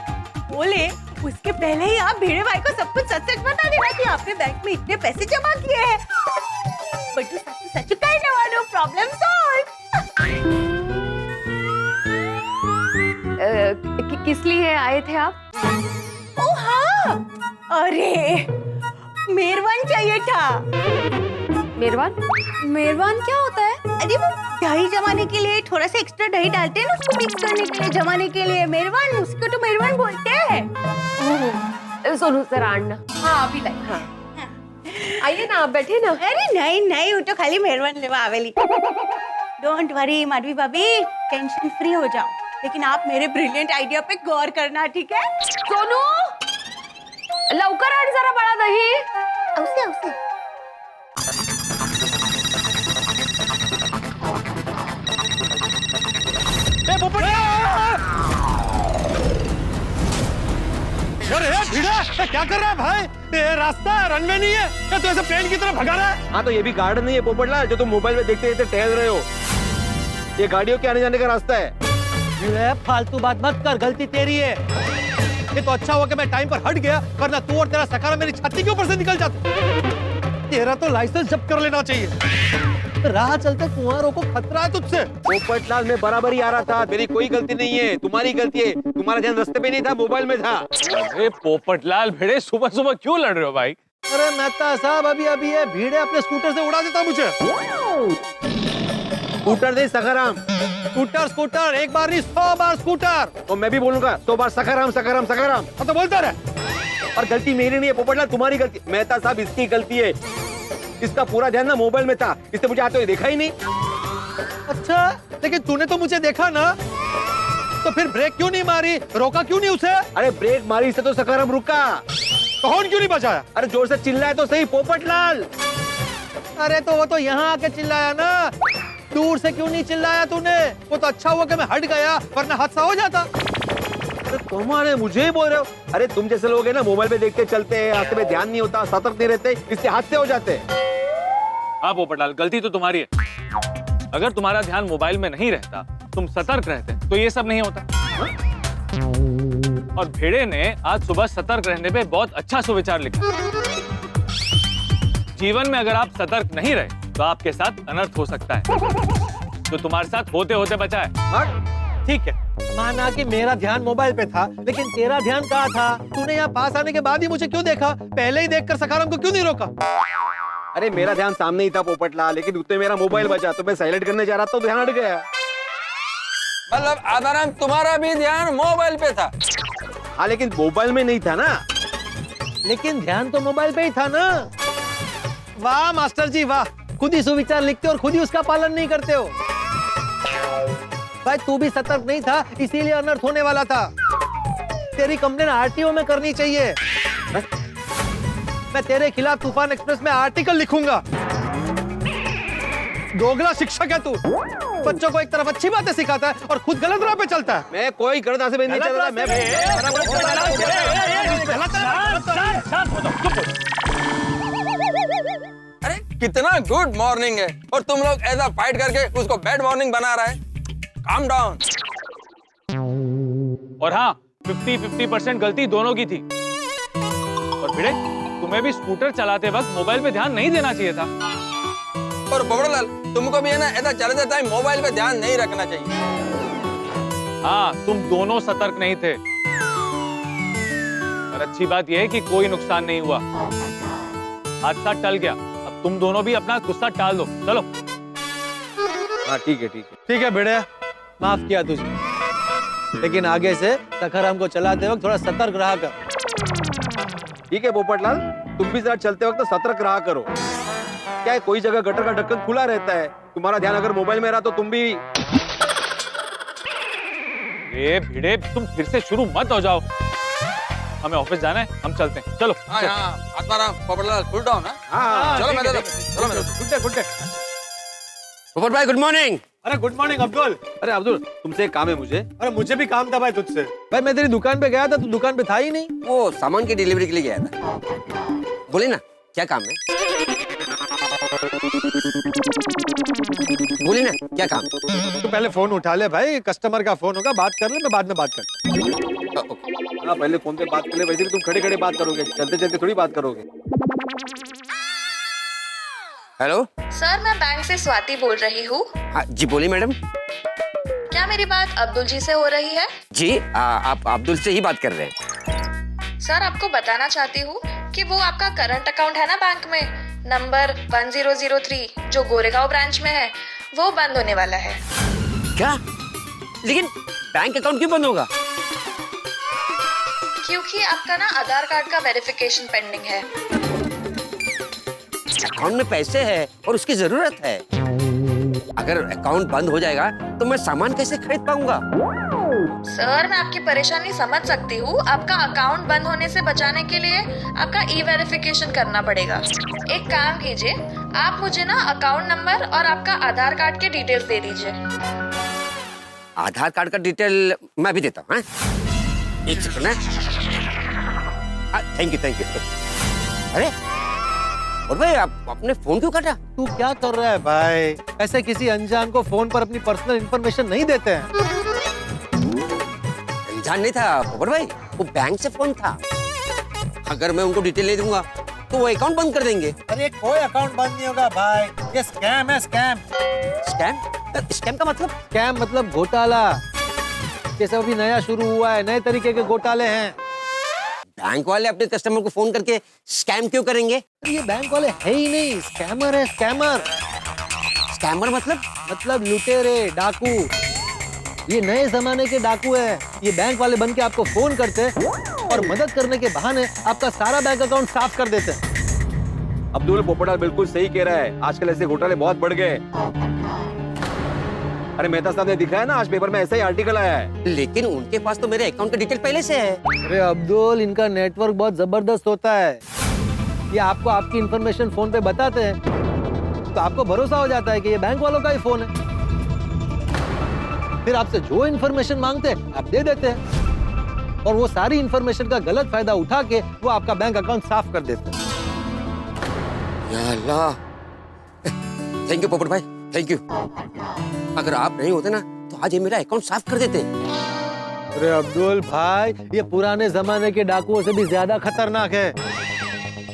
बोले उसके पहले ही आप भिड़े भाई को सब कुछ सच सच बता देना कि आपने बैंक में इतने पैसे जमा किए हैं बट सच सच कहने वालों प्रॉब्लम सॉल्व किस लिए आए थे आप ओ हाँ अरे मेहरबान चाहिए था मेहरबान मेहरबान क्या होता है अरे वो दही जमाने के लिए थोड़ा सा एक्स्ट्रा दही डालते हैं ना उसको मिक्स करने के लिए जमाने के लिए मेहरबान उसको तो मेहरबान बोलते हैं सोनू जरा आणना हाँ अभी लाई हाँ आइए ना आप बैठे ना अरे नहीं नहीं वो तो खाली मेहरबान लेवा आवेली डोंट वरी माधवी भाभी टेंशन फ्री हो जाओ लेकिन आप मेरे ब्रिलियंट आइडिया पे गौर करना ठीक है सोनू लवकर आण जरा बाळा दही औसे औसे क्या कर रहा है भाई? ये रास्ता है, रनवे नहीं है क्या? तू ऐसे प्लेन की तरह भगा रहा है? हाँ तो ये भी गार्डन नहीं है पोपटलाल जो तुम मोबाइल में देखते देखते टहल रहे हो। ये गाड़ियों के आने जाने का रास्ता है। फालतू बात मत कर, गलती तेरी है। ये तो अच्छा हुआ कि मैं टाइम पर हट गया, वरना तू और तेरा सखारा मेरी छाती के ऊपर से निकल जाता। तेरा तो लाइसेंस जब्त कर लेना चाहिए। राह चलते कुंवारों को खतरा है तुझसे। पोपटलाल मैं बराबर ही आ रहा था, मेरी कोई गलती नहीं है, तुम्हारी गलती है। तुम्हारा ध्यान रास्ते पे नहीं था, मोबाइल में था। अरे पोपटलाल भिड़े सुबह सुबह क्यों लड़ रहे हो भाई? अरे मेहता साहब, अभी ये भीड़े अपने स्कूटर से उड़ा देता मुझे। स्कूटर दे सखाराम। स्कूटर एक बार नहीं 100 बार स्कूटर। तो मैं भी बोलूंगा 100 बार सखाराम सखाराम सखाराम। हाँ तो बोलता रहे। और गलती मेरी नहीं है पोपटलाल, तुम्हारी गलती। मेहता साहब इसकी गलती है, इसका पूरा ध्यान ना मोबाइल में था, इसने मुझे आते हुए देखा ही नहीं। अच्छा, लेकिन तूने तो मुझे देखा ना, तो फिर ब्रेक क्यों नहीं मारी, रोका क्यों नहीं उसे? अरे ब्रेक मारी से तो सखाराम रुका, तो हॉर्न क्यों नहीं बजाया? अरे जोर से चिल्लाए तो सही पोपटलाल। अरे तो वो तो यहाँ आके चिल्लाया ना, दूर से क्यों नहीं चिल्लाया तूने? वो तो अच्छा हुआ कि मैं हट गया, वरना हादसा हो जाता। अरे तुम्हारे मुझे ही बोल रहे हो? अरे तुम जैसे लोग हैं ना, मोबाइल पे देखते चलते हैं, रास्ते में ध्यान नहीं होता, सतर्क नहीं रहते, इससे हादसे हो जाते हैं। हाँ पोपटलाल, गलती तो तुम्हारी है। अगर तुम्हारा ध्यान मोबाइल में नहीं रहता, तुम सतर्क रहते, तो ये सब नहीं होता। और भेड़े ने आज सुबह सतर्क रहने पे बहुत अच्छा सुविचार लिखा। जीवन में अगर आप सतर्क नहीं रहे तो आपके साथ अनर्थ हो सकता है, तो तुम्हारे साथ होते होते बचा है। ठीक है, माना कि मेरा ध्यान मोबाइल पे था, लेकिन तेरा ध्यान कहाँ था? तूने यहाँ पास आने के बाद ही मुझे क्यों देखा? पहले ही देखकर सखाराम को क्यों नहीं रोका? अरे मेरा ध्यान सामने ही था पोपटलाल, लेकिन उतने मेरा मोबाइल बचा, तो मैं साइलेंट करने जा रहा था तो ध्यान हट गया। मतलब आदाराम तुम्हारा भी ध्यान मोबाइल पे था? हाँ लेकिन मोबाइल में नहीं था ना। लेकिन ध्यान तो मोबाइल पे ही था ना। वाह मास्टर जी वाह, खुद ही सुविचार लिखते हो और खुद ही उसका पालन नहीं करते हो। भाई तू भी सतर्क नहीं था, इसीलिए अनर्थ होने वाला था। तेरी कंप्लेन आरटीओ में करनी चाहिए। मैं तेरे खिलाफ तूफान एक्सप्रेस में आर्टिकल लिखूंगा। दोगला शिक्षक है तू, बच्चों को एक तरफ अच्छी बातें सिखाता है और खुद गलत राह पे चलता है। मैं कोई गलत राह से नहीं चल रहा, मैं अरे कितना गुड मॉर्निंग है, और तुम लोग ऐसा फाइट करके उसको बैड मॉर्निंग बना रहा है। Calm down. और हाँ, 50-50% गलती दोनों की थी। और भिड़े, तुम्हें भी स्कूटर चलाते वक्त मोबाइल पे ध्यान नहीं देना चाहिए था। और पोपटलाल, तुमको भी है ना ऐसा चलते टाइम मोबाइल पे ध्यान नहीं रखना चाहिए। हाँ, तुम दोनों सतर्क नहीं थे। और अच्छी बात यह है कि कोई नुकसान नहीं हुआ, हादसा टल गया। अब तुम दोनों भी अपना गुस्सा टाल दो, चलो। हाँ ठीक है ठीक है ठीक है बेड़े, माफ किया तुझे, लेकिन आगे से सखाराम को चलाते वक्त थोड़ा सतर्क रहा कर। ठीक है पोपटलाल, तुम भी जरा चलते वक्त सतर्क रहा करो। क्या है, कोई जगह गटर का ढक्कन खुला रहता है, तुम्हारा ध्यान अगर मोबाइल में रहा तो तुम भी। ए भिड़े, तुम फिर से शुरू मत हो जाओ। हमें ऑफिस जाना है, हम चलते हैं, चलो। हाँ हाँ आत्माराम, पोपटलाल कूल डाउन। हाँ चलो मैं चलो गुड डे। पोपट भाई गुड मॉर्निंग। अरे गुड मॉर्निंग अब्दुल। अरे अब्दुल, तुमसे एक काम है मुझे। अरे मुझे भी काम था भाई तुझसे। भाई मैं तेरी दुकान पे गया था, तू दुकान पे था ही नहीं। वो सामान की डिलीवरी के लिए गया था। बोले ना क्या काम है? बोले ना क्या काम? तू पहले फोन उठा ले भाई, कस्टमर का फोन होगा, बात कर ले, मैं बाद में बात करता हूँ। हाँ पहले फोन पे बात कर ले, वैसे भी तुम खड़े खड़े बात करोगे, चलते चलते थोड़ी बात करोगे। हेलो सर, मैं बैंक से स्वाति बोल रही हूँ। हाँ जी बोलिए मैडम। क्या मेरी बात अब्दुल जी से हो रही है? जी आप अब्दुल से ही बात कर रहे हैं। सर, आपको बताना चाहती हूँ कि वो आपका करंट अकाउंट है ना बैंक में, नंबर 1003 जो गोरेगांव ब्रांच में है, वो बंद होने वाला है। क्या? लेकिन बैंक अकाउंट क्यों बंद होगा? क्योंकि आपका ना आधार कार्ड का वेरिफिकेशन पेंडिंग है। अकाउंट में पैसे है और उसकी जरूरत है। अगर अकाउंट बंद हो जाएगा तो मैं सामान कैसे खरीद पाऊंगा? सर, मैं आपकी परेशानी समझ सकती हूँ। आपका अकाउंट बंद होने से बचाने के लिए आपका ई-वेरिफिकेशन करना पड़ेगा। एक काम कीजिए, आप मुझे ना अकाउंट नंबर और आपका आधार कार्ड के डिटेल्स दे दीजिए। आधार कार्ड का डिटेल मैं भी देता हूँ। एक सेकंड ना। Thank you. अरे और भाई आप अपने फोन क्यों काटा? तू क्या कर रहा है भाई? ऐसे किसी अनजान को फोन पर अपनी पर्सनल इंफॉर्मेशन नहीं देते हैं। अनजान नहीं था पोपट भाई, वो बैंक से फोन था। अगर मैं उनको डिटेल नहीं दूंगा तो वो अकाउंट बंद कर देंगे। अरे कोई अकाउंट बंद नहीं होगा भाई, ये स्कैम है, स्कैम। स्कैम का मतलब? स्कैम मतलब घोटाला। ये सब अभी नया शुरू हुआ है, नए तरीके के घोटाले हैं। बैंक वाले अपने कस्टमर को फोन करके स्कैम क्यों करेंगे? ये बैंक वाले है ही नहीं, स्कैमर है, स्कैमर। स्कैमर मतलब लुटेरे, डाकू। ये नए जमाने के डाकू है। ये बैंक वाले बन के आपको फोन करते हैं और मदद करने के बहाने आपका सारा बैंक अकाउंट साफ कर देते हैं। अब्दुल, पोपटलाल बिल्कुल सही कह रहा है। आजकल ऐसे घोटाले बहुत बढ़ गए। अरे मेहता साहब ने दिखाया ना, आज पेपर में ऐसा ही आर्टिकल आया है। लेकिन उनके पास तो मेरे अकाउंट का डिटेल पहले से है। अरे अब्दुल, इनका नेटवर्क बहुत जबरदस्त होता है। ये आपको आपकी इंफॉर्मेशन फोन पे बताते हैं तो आपको भरोसा हो जाता है कि ये बैंक वालों का ही फोन है। फिर आपसे जो इंफॉर्मेशन मांगते हैं आप दे देते हैं और वो सारी इंफॉर्मेशन का गलत फायदा उठा के वो आपका बैंक अकाउंट साफ कर देते हैं। या अल्लाह, थैंक यू पोपट भाई, थैंक यू। अगर आप नहीं होते ना तो आज ये मेरा अकाउंट साफ कर देते। अरे अब्दुल भाई, ये पुराने जमाने के डाकुओं से भी ज्यादा खतरनाक है।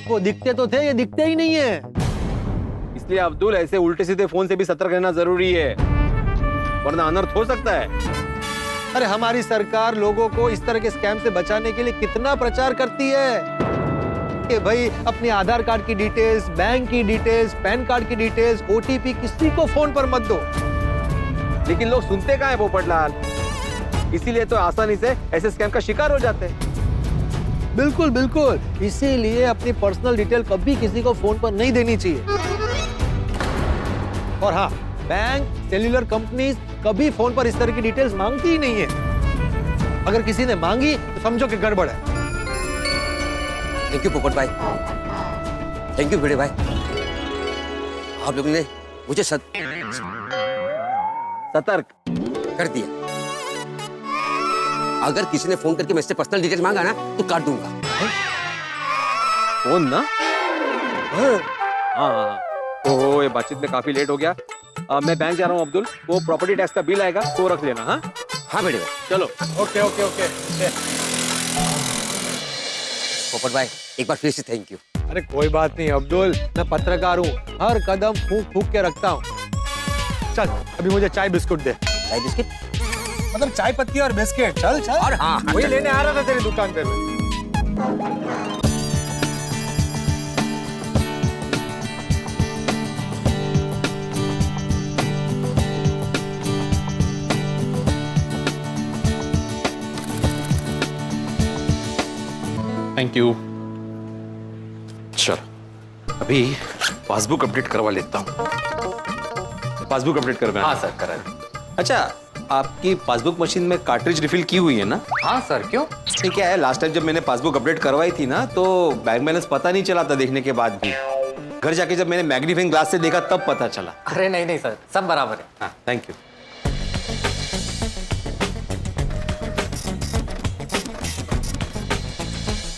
वो दिखते तो थे, ये दिखते ही नहीं है। इसलिए अब्दुल, ऐसे उल्टे सीधे फोन से भी सतर्क रहना जरूरी है, वरना अनर्थ हो सकता है। अरे हमारी सरकार लोगों को इस तरह के स्कैम से बचाने के लिए कितना प्रचार करती है कि भाई अपने आधार कार्ड की डिटेल्स, बैंक की डिटेल्स, पैन कार्ड की डिटेल्स, ओटीपी किसी को फोन पर मत दो। लेकिन लोग सुनते कहाँ है पोपटलाल? इसीलिए तो आसानी से ऐसे स्कैम का शिकार हो जाते हैं। बिल्कुल बिल्कुल, इसीलिए अपनी पर्सनल डिटेल कभी किसी को फोन पर नहीं देनी चाहिए। और हाँ, बैंक, सेल्यूलर कंपनीज कभी फोन पर इस तरह की डिटेल्स मांगती ही नहीं है। अगर किसी ने मांगी तो समझो कि गड़बड़ है। थैंक यू पोपट भाई, थैंक यू भिड़े भाई। आप लोगों ने मुझे सतर्क कर दिया। अगर किसी ने फोन करके मुझसे पर्सनल डिटेल मांगा ना तो काट दूंगा। फोन ना? हाँ। ओहो, ये बातचीत में काफी लेट हो गया। मैं बैंक जा रहा हूँ अब्दुल, वो प्रॉपर्टी टैक्स का बिल आएगा तो रख लेना। हाँ हाँ भिड़े भाई, चलो। Okay okay okay. पोपट भाई एक बार फिर से थैंक यू। अरे कोई बात नहीं अब्दुल, मैं पत्रकार हूँ, हर कदम फूंक फूंक के रखता हूँ। चल अभी मुझे चाय बिस्कुट दे। चाय बिस्किट? मतलब चाय पत्ती और बिस्किट। चल चल। और हाँ, वही लेने आ रहा था तेरी दुकान पे मैं। Thank you. चल अभी पासबुक अपडेट करवा लेता हूँ। पासबुक अपडेट करवाना? हाँ सर, करा। अच्छा, आपकी पासबुक मशीन में कार्ट्रिज रिफिल की हुई है ना? हाँ सर, क्यों? ठीक है, लास्ट टाइम जब मैंने पासबुक अपडेट करवाई थी ना तो बैंक बैलेंस पता नहीं चला था देखने के बाद भी। घर जाके जब मैंने मैग्नीफाइंग ग्लास से देखा तब पता चला। अरे नहीं नहीं सर, सब बराबर है। हाँ, थैंक यू।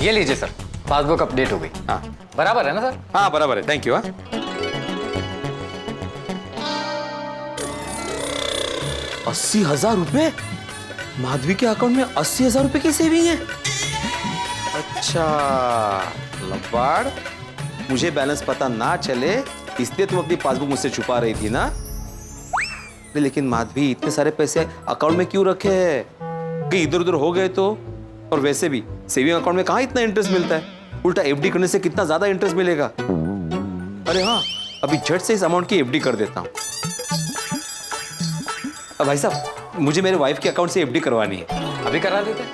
ये लीजिए सर, पासबुक अपडेट हो गई। हाँ बराबर है ना सर? हाँ बराबर है, थैंक यू। हाँ 80,000 रुपए? माधवी के अकाउंट में 80,000 रुपए की सेविंग है? अच्छा लबाड़, मुझे बैलेंस पता ना चले इसलिए तुम अपनी पासबुक मुझसे छुपा रही थी ना? लेकिन माधवी, इतने सारे पैसे अकाउंट में क्यों रखे हैं? कहीं इधर उधर हो गए तो? और वैसे भी सेविंग अकाउंट में कहाँ इतना इंटरेस्ट मिलता है? उल्टा एफडी करने से कितना ज्यादा इंटरेस्ट मिलेगा। अरे हाँ, अभी झट से इस अमाउंट की एफडी कर देता हूँ। भाई साहब, मुझे मेरे वाइफ के अकाउंट से एफडी करवानी है। अभी करा देते।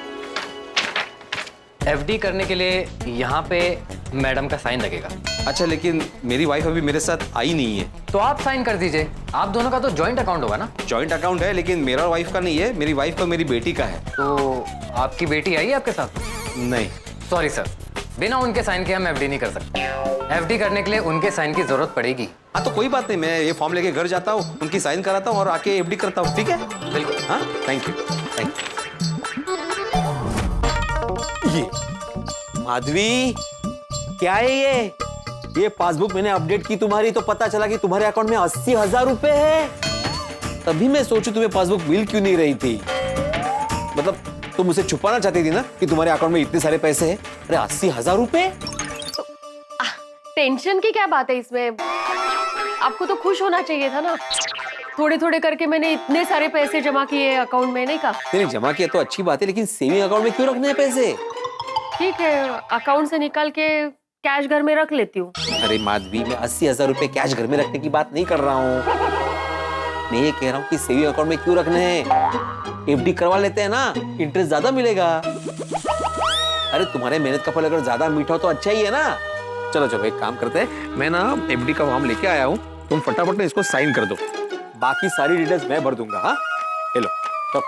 एफडी करने के लिए यहाँ पे मैडम का साइन लगेगा। अच्छा, लेकिन मेरी वाइफ अभी मेरे साथ आई नहीं है। तो आप साइन कर दीजिए। आप दोनों का तो जॉइंट अकाउंट होगा ना? जॉइंट अकाउंट है, लेकिन मेरा और वाइफ का नहीं है। मेरी वाइफ का मेरी बेटी का है। तो आपकी बेटी आई है आपके साथ? नहीं। सॉरी सर, बिना उनके साइन के हम एफडी नहीं कर सकते। एफडी करने के लिए उनके साइन की जरूरत पड़ेगी। हाँ तो कोई बात नहीं, मैं ये फॉर्म लेके घर जाता हूँ, उनकी साइन कराता हूँ और आके एफडी करता हूँ। ठीक है? बिल्कुल। हाँ, thank you. Thank you. Madhavi, क्या है ये पासबुक मैंने अपडेट की तुम्हारी, तो पता चला कि तुम्हारे अकाउंट में 80,000 रुपए है। तभी मैं सोचू तुम्हें पासबुक मिल क्यों नहीं रही थी। मतलब तुम मुझसे छुपाना चाहती थी ना कि तुम्हारे अकाउंट में इतने सारे पैसे हैं। अरे 80,000 रुपए। टेंशन की क्या बात है इसमें? आपको तो खुश होना चाहिए था ना। थोड़े थोड़े करके मैंने इतने सारे पैसे जमा किए अकाउंट में, नहीं कहा? नहीं, जमा किया तो अच्छी बात है, लेकिन सेविंग अकाउंट में क्यों रखने हैं पैसे? ठीक है, अकाउंट से निकाल के कैश घर में रख लेती हूँ। अरे माधवी, मैं 80,000 रुपए कैश घर में रखने की बात नहीं कर रहा हूँ। मैं ये कह रहा हूँ कि सेविंग अकाउंट में क्यों रखने हैं? एफडी करवा लेते हैं ना, इंटरेस्ट ज्यादा मिलेगा। अरे तुम्हारे मेहनत का फल अगर ज्यादा मीठा हो तो अच्छा ही है ना। चलो चलो, एक काम करते हैं, मैं ना एफडी का फॉर्म लेके आया हूँ, तुम फटाफट में इसको साइन कर दो, बाकी सारी डिटेल्स मैं भर दूंगा। हाँ, ले लो। तो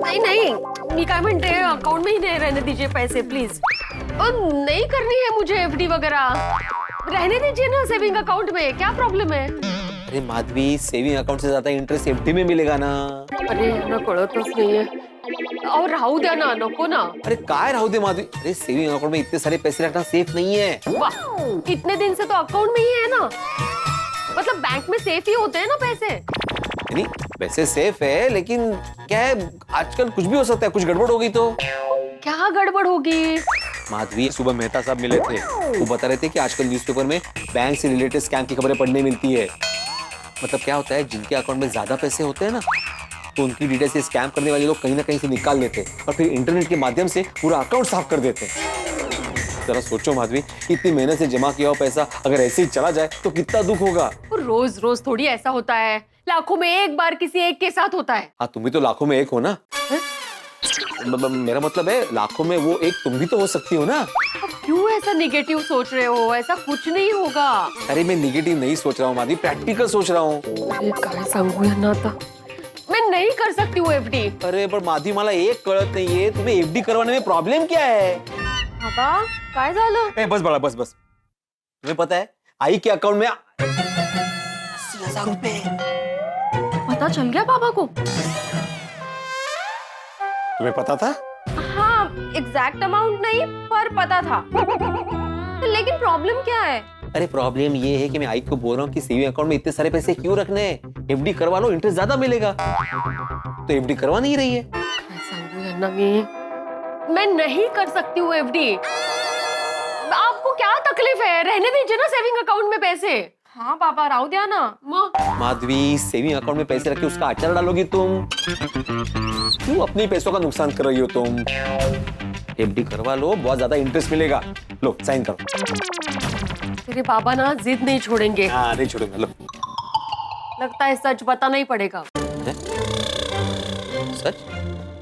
नहीं नहीं, मी काय म्हणते, अकाउंट में ही नहीं रहने दीजिए पैसे प्लीज। और नहीं करनी है मुझे एफडी वगैरह, रहने दीजिए ना सेविंग अकाउंट में, क्या प्रॉब्लम है? अरे माधवी, सेविंग अकाउंट से ज्यादा इंटरेस्ट एफडी में मिलेगा ना। अरे ना, कळतच नाहीये. और राहू द्या ना, नको ना. अरे काय राहू दे माधवी, अरे सेविंग अकाउंट में इतने सारे पैसे रखना सेफ नहीं है। वाह, इतने दिन से तो अकाउंट में ही है ना, मतलब बैंक में सेफ ही होते हैं ना पैसे। नहीं, वैसे सेफ है, लेकिन क्या है, आजकल कुछ भी हो सकता है, कुछ गड़बड़ होगी तो। क्या गड़बड़ होगी? माधवी, सुबह मेहता साहब मिले थे, वो बता रहे थे कि आजकल न्यूज़पेपर में बैंक से रिलेटेड स्कैम की खबरें पढ़ने मिलती है। मतलब क्या होता है, जिनके अकाउंट में ज्यादा पैसे होते हैं ना, तो उनकी डिटेल से स्कैम करने वाले लोग कहीं ना कहीं से निकाल लेते हैं और फिर इंटरनेट के माध्यम से पूरा अकाउंट साफ कर देते हैं। जरा सोचो माधवी, इतनी मेहनत से जमा किया हुआ पैसा अगर ऐसे ही चला जाए तो कितना दुख होगा। रोज रोज थोड़ी ऐसा होता है, लाखों में एक बार किसी एक के साथ होता है। हाँ, तुम भी तो लाखों में एक हो ना। मेरा मतलब है, लाखों में वो एक तुम भी तो हो सकती हो ना। क्यों ऐसा निगेटिव सोच रहे हो? ऐसा कुछ नहीं होगा। अरे मैं निगेटिव नहीं सोच रहा हूँ माधवी, प्रैक्टिकल सोच रहा हूँ। काय सांगू यांना आता, मैं नहीं कर सकती हूँ एफडी। अरे पर माधवी, मला एक कळत नाहीये, तुम्हें एफडी करवाने में प्रॉब्लम क्या है? बाबा, काय झालं? ए, बस बड़ा, बस बस। तुम्हें पता है, आई के अकाउंट में 80,000 रुपए। पता चल गया पापा को? तुम्हें पता था? हाँ, एग्जैक्ट अमाउंट नहीं, पर पता था। लेकिन प्रॉब्लम क्या है? अरे प्रॉब्लम ये है कि मैं आई को बोल रहा हूँ कि सेविंग अकाउंट में इतने सारे पैसे क्यों रखने हैं, एफडी करवा लो, इंटरेस्ट ज्यादा मिलेगा। तो एफडी करवा नहीं रही है। मैं नहीं कर सकती हूँ एफडी। आपको क्या तकलीफ है? रहने दीजिए ना सेविंग अकाउंट में पैसे। हाँ पापा, राहू द्या ना। माधवी, सेविंग अकाउंट में पैसे रख के उसका अचार डालोगी तुम? क्यों अपने पैसों का नुकसान कर रही हो तुम? एफडी करवा लो, बहुत ज्यादा इंटरेस्ट मिलेगा। लो, साइन करो। तेरे पापा ना जिद नहीं छोड़ेंगे। हाँ, नहीं छोड़ेंगे। लो। लगता है सच बताना ही पड़ेगा। सच?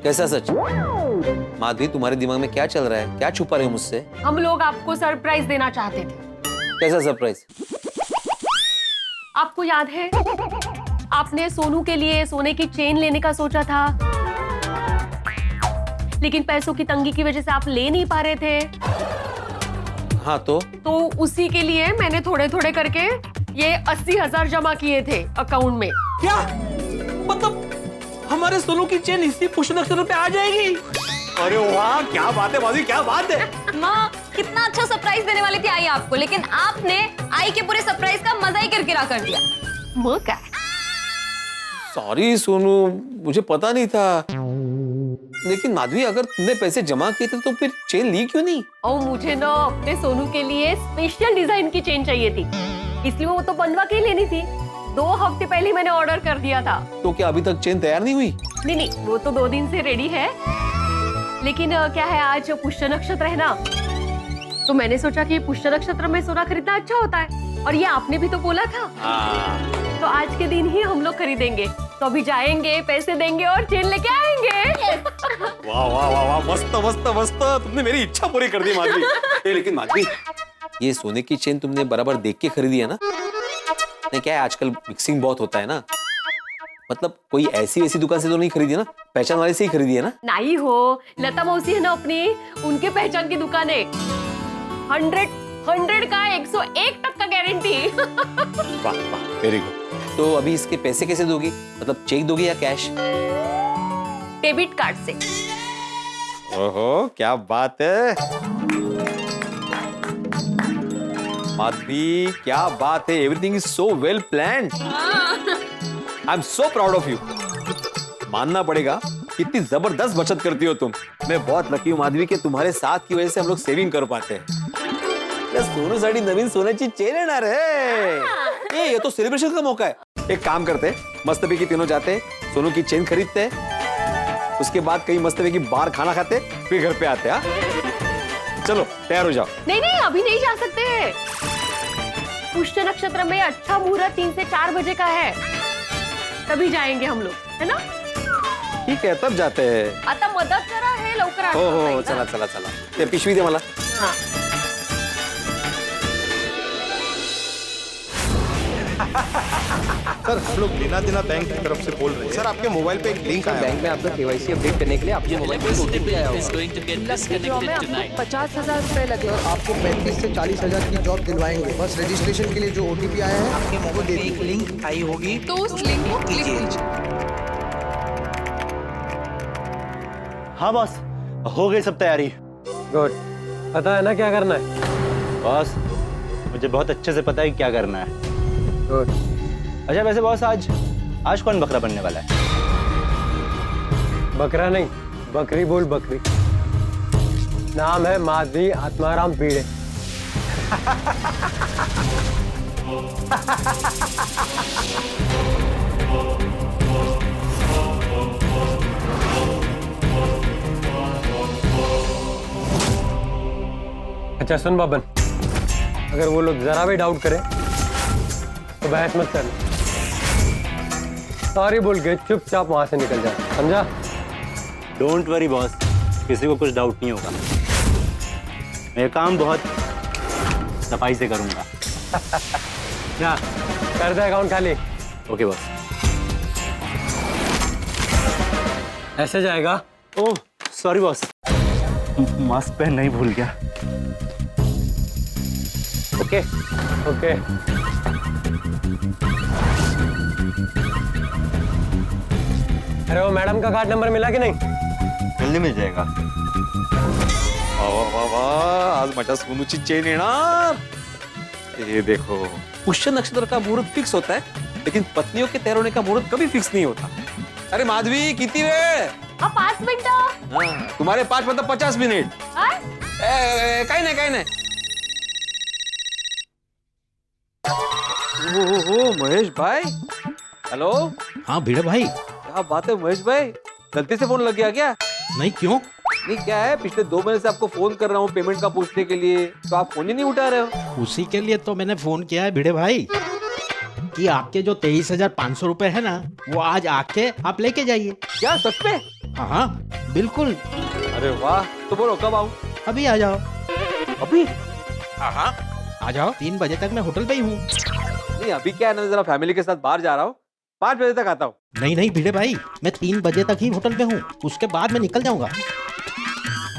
कैसा सच? माधवी, तुम्हारे दिमाग में क्या चल रहा है? क्या छुपा रहे हो मुझसे? हम लोग आपको सरप्राइज देना चाहते थे। कैसा सरप्राइज? आपको याद है, आपने सोनू के लिए सोने की चेन लेने का सोचा था, लेकिन पैसों की तंगी की वजह से आप ले नहीं पा रहे थे। हाँ, तो उसी के लिए मैंने थोड़े थोड़े करके ये 80,000 जमा किए थे अकाउंट में। क्या मतलब, हमारे सोनू की चेन इसी पुष्य नक्षत्र पे आ जाएगी? अरे वाह, क्या बात है माधवी, क्या बात है। माँ, कितना अच्छा सरप्राइज देने वाली थी आई आपको, लेकिन आपने आई के पूरे सरप्राइज का मजा ही किरकिरा कर दिया। माँ क्या? सॉरी सोनू, मुझे पता नहीं था। लेकिन माधवी, अगर तुमने पैसे जमा किए थे तो फिर चेन ली क्यों नहीं? और मुझे ना अपने सोनू के लिए स्पेशल डिजाइन की चेन चाहिए थी, इसलिए वो तो बनवा के ही लेनी थी। 2 हफ्ते पहले मैंने ऑर्डर कर दिया था। तो क्या अभी तक चेन तैयार नहीं हुई? नहीं, वो तो 2 दिन से रेडी है, लेकिन क्या है, आज पुष्य नक्षत्र है ना, तो मैंने सोचा कि पुष्य नक्षत्र में सोना खरीदना अच्छा होता है, और ये आपने भी तो बोला था। तो आज के दिन ही हम लोग खरीदेंगे। तो अभी जाएंगे, पैसे देंगे और चेन लेके आएंगे। वाह वाह वाह वाह, मस्त मस्त मस्त, तुमने मेरी इच्छा पूरी कर दी माधवी। लेकिन माधवी, ये सोने की चेन तुमने बराबर देख के खरीदी है ना? नहीं, क्या है, आजकल मिक्सिंग बहुत होता है ना, मतलब कोई ऐसी वैसी दुकान से तो नहीं खरीदी ना, पहचान वाले से ही खरीदी है ना? नहीं हो, लता मौसी है ना अपनी, उनके पहचान की दुकान है। 100 का 101% गारंटी। वाह वाह, वेरी गुड। तो अभी इसके पैसे कैसे दोगी? मतलब चेक दोगी या कैश? डेबिट कार्ड से। ओहो, क्या बात है। माधवी क्या बात है, everything is so well planned. I am so proud of you. मानना पड़ेगा कितनी जबरदस्त बचत करती हो तुम। मैं बहुत लकी हूँ माधवी कि तुम्हारे साथ की वजह से हम लोग सेविंग कर पाते हैं। सोनूसाठी नवीन सोन्याची चेन येणार है। ये तो सेलिब्रेशन का मौका है। एक काम करते, मस्तपैकी तीनों जाते, सोनू की चेन खरीदते, उसके बाद कहीं मस्तपैकी बाहर खाना खाते, फिर घर पे आते। हाँ चलो तैयार हो जाओ। नहीं नहीं, अभी नहीं जा सकते। पुष्य नक्षत्र में अच्छा मुहूर्त 3 से 4 बजे का है, तभी जाएंगे हम लोग, है ना? ठीक है तब जाते हैं। आता मदत करा है लवकर हो हो आठवण चला चला चला। ते पिशवी दे मला। हाँ. सर हम लोग लेना देना बैंक की तरफ से बोल रहे हैं। सर आपके मोबाइल पे एक लिंक आया बैंक में आपका केवाईसी अपडेट करने के लिए आपके मोबाइल पे OTP आया होगा। 50,000 रुपए लगे। आपको 35 से 40,000 की जॉब दिलवाएंगे। बस रजिस्ट्रेशन के लिए जो OTP आया है आपके मोबाइल पे एक लिंक आई होगी, तो उस लिंक को क्लिक कीजिए। हाँ बॉस, हो गई सब तैयारी। गुड। पता है ना क्या करना है? बॉस मुझे बहुत अच्छे से पता है क्या करना है। गुड। अच्छा वैसे बॉस आज कौन बकरा बनने वाला है? बकरा नहीं, बकरी बोल बकरी। नाम है माधवी आत्माराम पीड़े। अच्छा सुन बाबन, अगर वो लोग जरा भी डाउट करें तो बहस मत करना, सॉरी बोल के चुपचाप वहां से निकल जा, समझा? डोंट वरी बॉस, किसी को कुछ डाउट नहीं होगा। मैं काम बहुत सफाई से करूंगा। जा कर दे अकाउंट खाली। Okay boss. ऐसे जाएगा? ओह सॉरी बॉस, मास्क पहनना ही भूल गया। Okay okay. अरे वो मैडम का कार्ड नंबर मिला कि नहीं? जल्दी मिल जाएगा। वाह वाह वाह, आज माझ्या सोनूची चेन येणार। ये देखो, पुष्य नक्षत्र का मुहूर्त फिक्स होता है, लेकिन पत्नियों के तैयार होने का मुहूर्त कभी फिक्स नहीं होता। अरे माधवी किती वेळ? 5 मिनटं। तुम्हारे 5 मतलब 50 मिनिट। काही नाही काही नाही। ओ महेश भाई, हेलो। हाँ भिड़े भाई। क्या बात है महेश भाई, गलती से फोन लग गया क्या? नहीं क्यों? नहीं क्या है, पिछले 2 महीने से आपको फोन कर रहा हूँ पेमेंट का पूछने के लिए, तो आप फोन ही नहीं उठा रहे हो। उसी के लिए तो मैंने फोन किया है भिड़े भाई कि आपके जो 23,500 रुपए है ना, वो आज आके आप लेके जाइए। क्या सच में? हाँ बिल्कुल। अरे वाह, तो बोलो कब आऊँ? अभी आ जाओ। अभी? हाँ आ जाओ, 3 बजे तक मैं होटल पे ही हूँ। नहीं अभी क्या है ना, जरा फैमिली के साथ बाहर जा रहा हूँ, 5 बजे तक आता हूँ। नहीं नहीं भिड़े भाई, मैं 3 बजे तक ही होटल पे हूँ, उसके बाद मैं निकल जाऊंगा।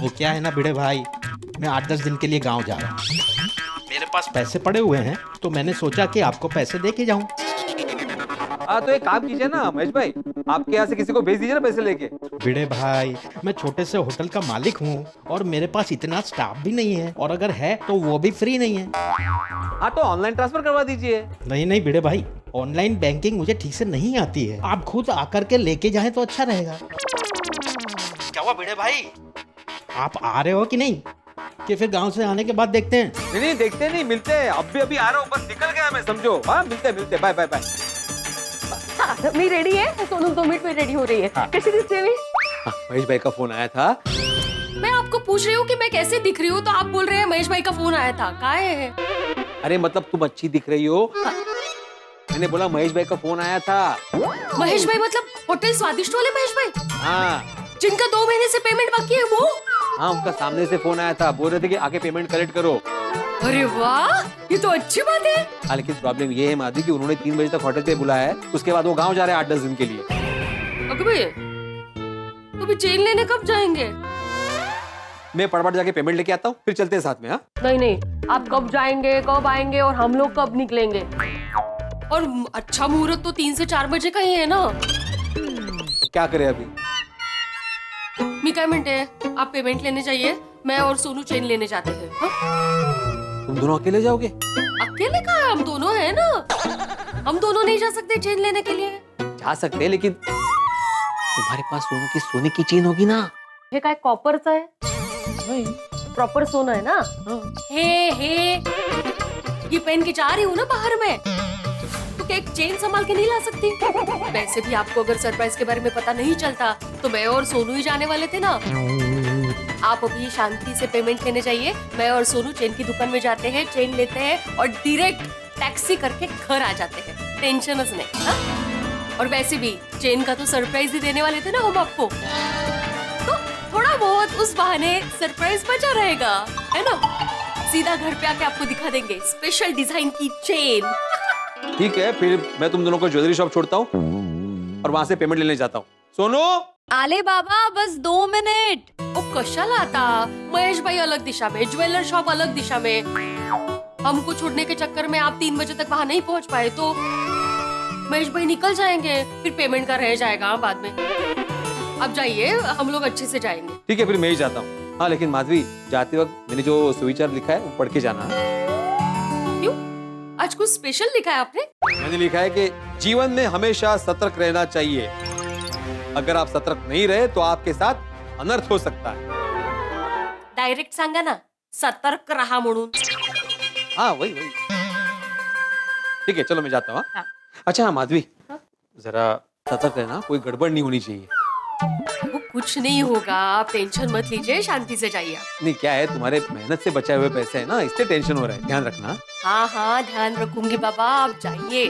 वो क्या है ना भिड़े भाई, मैं 8-10 दिन के लिए गांव जा रहा हूँ, मेरे पास पैसे पड़े हुए हैं, तो मैंने सोचा कि आपको पैसे दे के जाऊं। हाँ तो एक काम कीजिए ना महेश भाई, आपके यहाँ से किसी को भेज दीजिए ना पैसे लेके। भिड़े भाई, मैं छोटे से होटल का मालिक हूँ और मेरे पास इतना स्टाफ भी नहीं है, और अगर है तो वो भी फ्री नहीं है। हाँ तो ऑनलाइन ट्रांसफर करवा दीजिए। नहीं नहीं भिड़े भाई, ऑनलाइन बैंकिंग मुझे ठीक से नहीं आती है, आप खुद आकर के लेके जाएं तो अच्छा रहेगा। क्या हुआ भिड़े भाई, आप आ रहे हो कि नहीं, कि फिर गांव से आने के बाद देखते हैं? नहीं देखते नहीं, मिलते हैं। अभी आ रहा हूँ, बस निकल गया मैं, समझो। हाँ मिलते, बाय बाय बाय। हाँ, मैं रेडी है, सोनू 2 मिनट में रेडी हो रही है। कैसी दिखती है? महेश भाई का फोन आया था। मैं आपको पूछ रही हूँ कि मैं कैसे दिख रही हूँ, तो आप बोल रहे हैं महेश भाई का फोन आया था। क्या है? अरे मतलब तुम अच्छी दिख रही हो। मैंने बोला महेश भाई का फोन आया था। महेश भाई मतलब होटल स्वादिष्ट वाले महेश भाई? हाँ, जिनका 2 महीने से पेमेंट बाकी है वो? हाँ उनका सामने से फोन आया था, बोल रहे थे कि आके पेमेंट कलेक्ट करो। अरे वाह, ये तो अच्छी बात है। हाँ लेकिन प्रॉब्लम ये है माधवी कि उन्होंने 3 बजे तक होटल पे बुलाया है, उसके बाद वो गांव जा रहे हैं 8-10 दिन के लिए। तो भी चेन लेने कब जाएंगे? मैं फटाफट जाके पेमेंट लेके आता हूँ, फिर चलते हैं साथ में। हाँ नहीं, आप कब जाएंगे, कब आएंगे और हम लोग कब निकलेंगे? और अच्छा मुहूर्त तो 3 से 4 बजे का ही है ना। क्या करें अभी? मी काय म्हणते, आप पेमेंट लेने जाइए, मैं और सोनू चेन लेने जाते हैं। तुम दोनों अकेले जाओगे? अकेले कहाँ है? हम दोनों हैं ना। हम दोनों नहीं जा सकते चेन लेने के लिए? जा सकते हैं, लेकिन तुम्हारे पास सोने की चेन होगी ना। हे काय कॉपरचा है? प्रॉपर सोना है ना? हे ये पहन के जा रही हूँ ना बाहर में, तो क्या एक चेन संभाल के नहीं ला सकती? वैसे भी आपको अगर सरप्राइज के बारे में पता नहीं चलता तो मैं और सोनू ही जाने वाले थे ना। आप अभी शांति से पेमेंट लेने जाइए, मैं और सोनू चेन की दुकान में जाते हैं, चेन लेते हैं और डायरेक्ट टैक्सी करके घर आ जाते हैं। टेंशन नहीं हा? और वैसे भी चेन का तो सरप्राइज ही देने वाले थे ना हम आपको, तो थोड़ा बहुत उस बहाने सरप्राइज बचा रहेगा, है ना? सीधा घर पे आके आपको दिखा देंगे स्पेशल डिजाइन की चेन। ठीक है, फिर मैं तुम दोनों को ज्वेलरी शॉप छोड़ता हूँ और वहां से पेमेंट लेने जाता हूँ। सोनू, आले बाबा बस 2 मिनिट। ओ कशाला आता? महेश भाई अलग दिशा में, ज्वेलर शॉप अलग दिशा में। हमको छोड़ने के चक्कर में आप 3 बजे तक वहाँ नहीं पहुँच पाए तो महेश भाई निकल जाएंगे, फिर पेमेंट का रह जाएगा बाद में। अब जाइए, हम लोग अच्छे से जाएंगे। ठीक है, फिर मैं ही जाता हूँ। हाँ, लेकिन माधवी, जाते वक्त मैंने जो सुविचार लिखा है वो पढ़ के जाना। क्यों? आज कुछ स्पेशल लिखा है आपने? मैंने लिखा है कि जीवन में हमेशा सतर्क रहना चाहिए। अगर आप सतर्क नहीं रहे तो आपके साथ अनर्थ हो सकता है। डायरेक्ट सांगा ना, सतर्क रहा म्हणून। हाँ, वही। ठीक है, चलो मैं जाता हूँ। हाँ। अच्छा हाँ माधवी, जरा सतर्क रहना, कोई गड़बड़ नहीं होनी चाहिए। वो कुछ नहीं होगा, आप टेंशन मत लीजिए, शांति से जाइए। नहीं, क्या है, तुम्हारे मेहनत से बचाए हुए पैसे है ना, इससे टेंशन हो रहा है, ध्यान रखना। हाँ ध्यान रखूंगी बाबा, आप जाइए।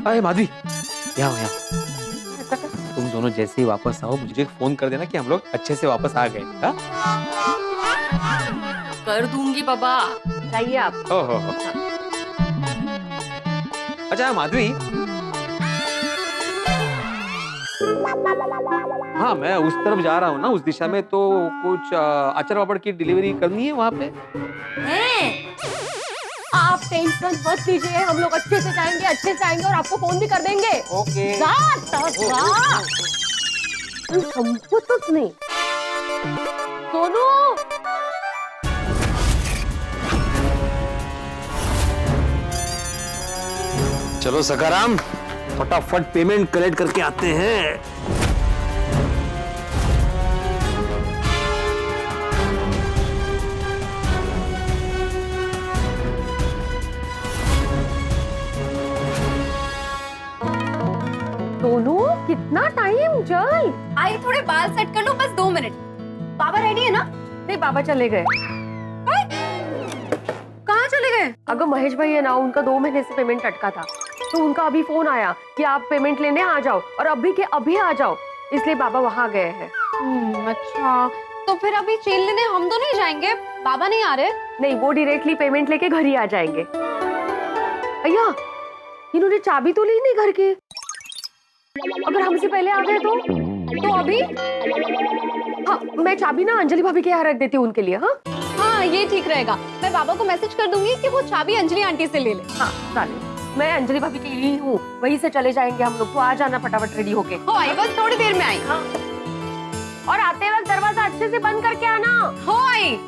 अरे माधवी, यहाँ तुम दोनों जैसे ही वापस आओ मुझे एक फोन कर देना कि हम लोग अच्छे से वापस आ गए। कर दूंगी बाबा, जाइए आप। हो। अच्छा माधवी, हाँ मैं उस तरफ जा रहा हूँ ना, उस दिशा में, तो कुछ अचार पापड़ की डिलीवरी करनी है वहाँ पे। आप टेंशन मत लीजिए, हम लोग अच्छे से जाएंगे और आपको फोन भी कर देंगे। ओके। कुछ नहीं। सोनू, चलो सखाराम, फटाफट पेमेंट कलेक्ट करके आते हैं। सोनू कितना टाइम, चल। आई थोड़े बाल सेट कर लो, बस 2 मिनट। बाबा रेडी है ना? नहीं, बाबा चले गए। कहाँ चले गए? अगर महेश भाई है ना, उनका 2 महीने से पेमेंट अटका था, तो उनका अभी फोन आया कि आप पेमेंट लेने आ जाओ, और अभी के अभी आ जाओ, इसलिए बाबा वहाँ गए हैं। अच्छा, तो फिर अभी चेन लेने हम दोनों ही जाएंगे, बाबा नहीं आ रहे? नहीं, वो डायरेक्टली पेमेंट लेके घर ही आ जाएंगे। अय्या, इन्होंने चाबी तो ली नहीं घर की। अगर हमसे पहले आ गए तो अभी? हाँ, मैं चाबी ना अंजलि भाभी के यहाँ रख देती हूँ उनके लिए। हाँ, ये ठीक रहेगा। मैं बाबा को मैसेज कर दूंगी कि वो चाबी अंजलि आंटी से ले ले। हाँ, चालेल। मैं अंजलि भाभी के लिए ही हूँ, वहीं से चले जाएंगे हम लोग। तो आ जाना फटाफट रेडी होके। हो आई, बस थोड़ी देर में आई। हाँ। और आते वक्त दरवाजा अच्छे से बंद करके आना। हो आई।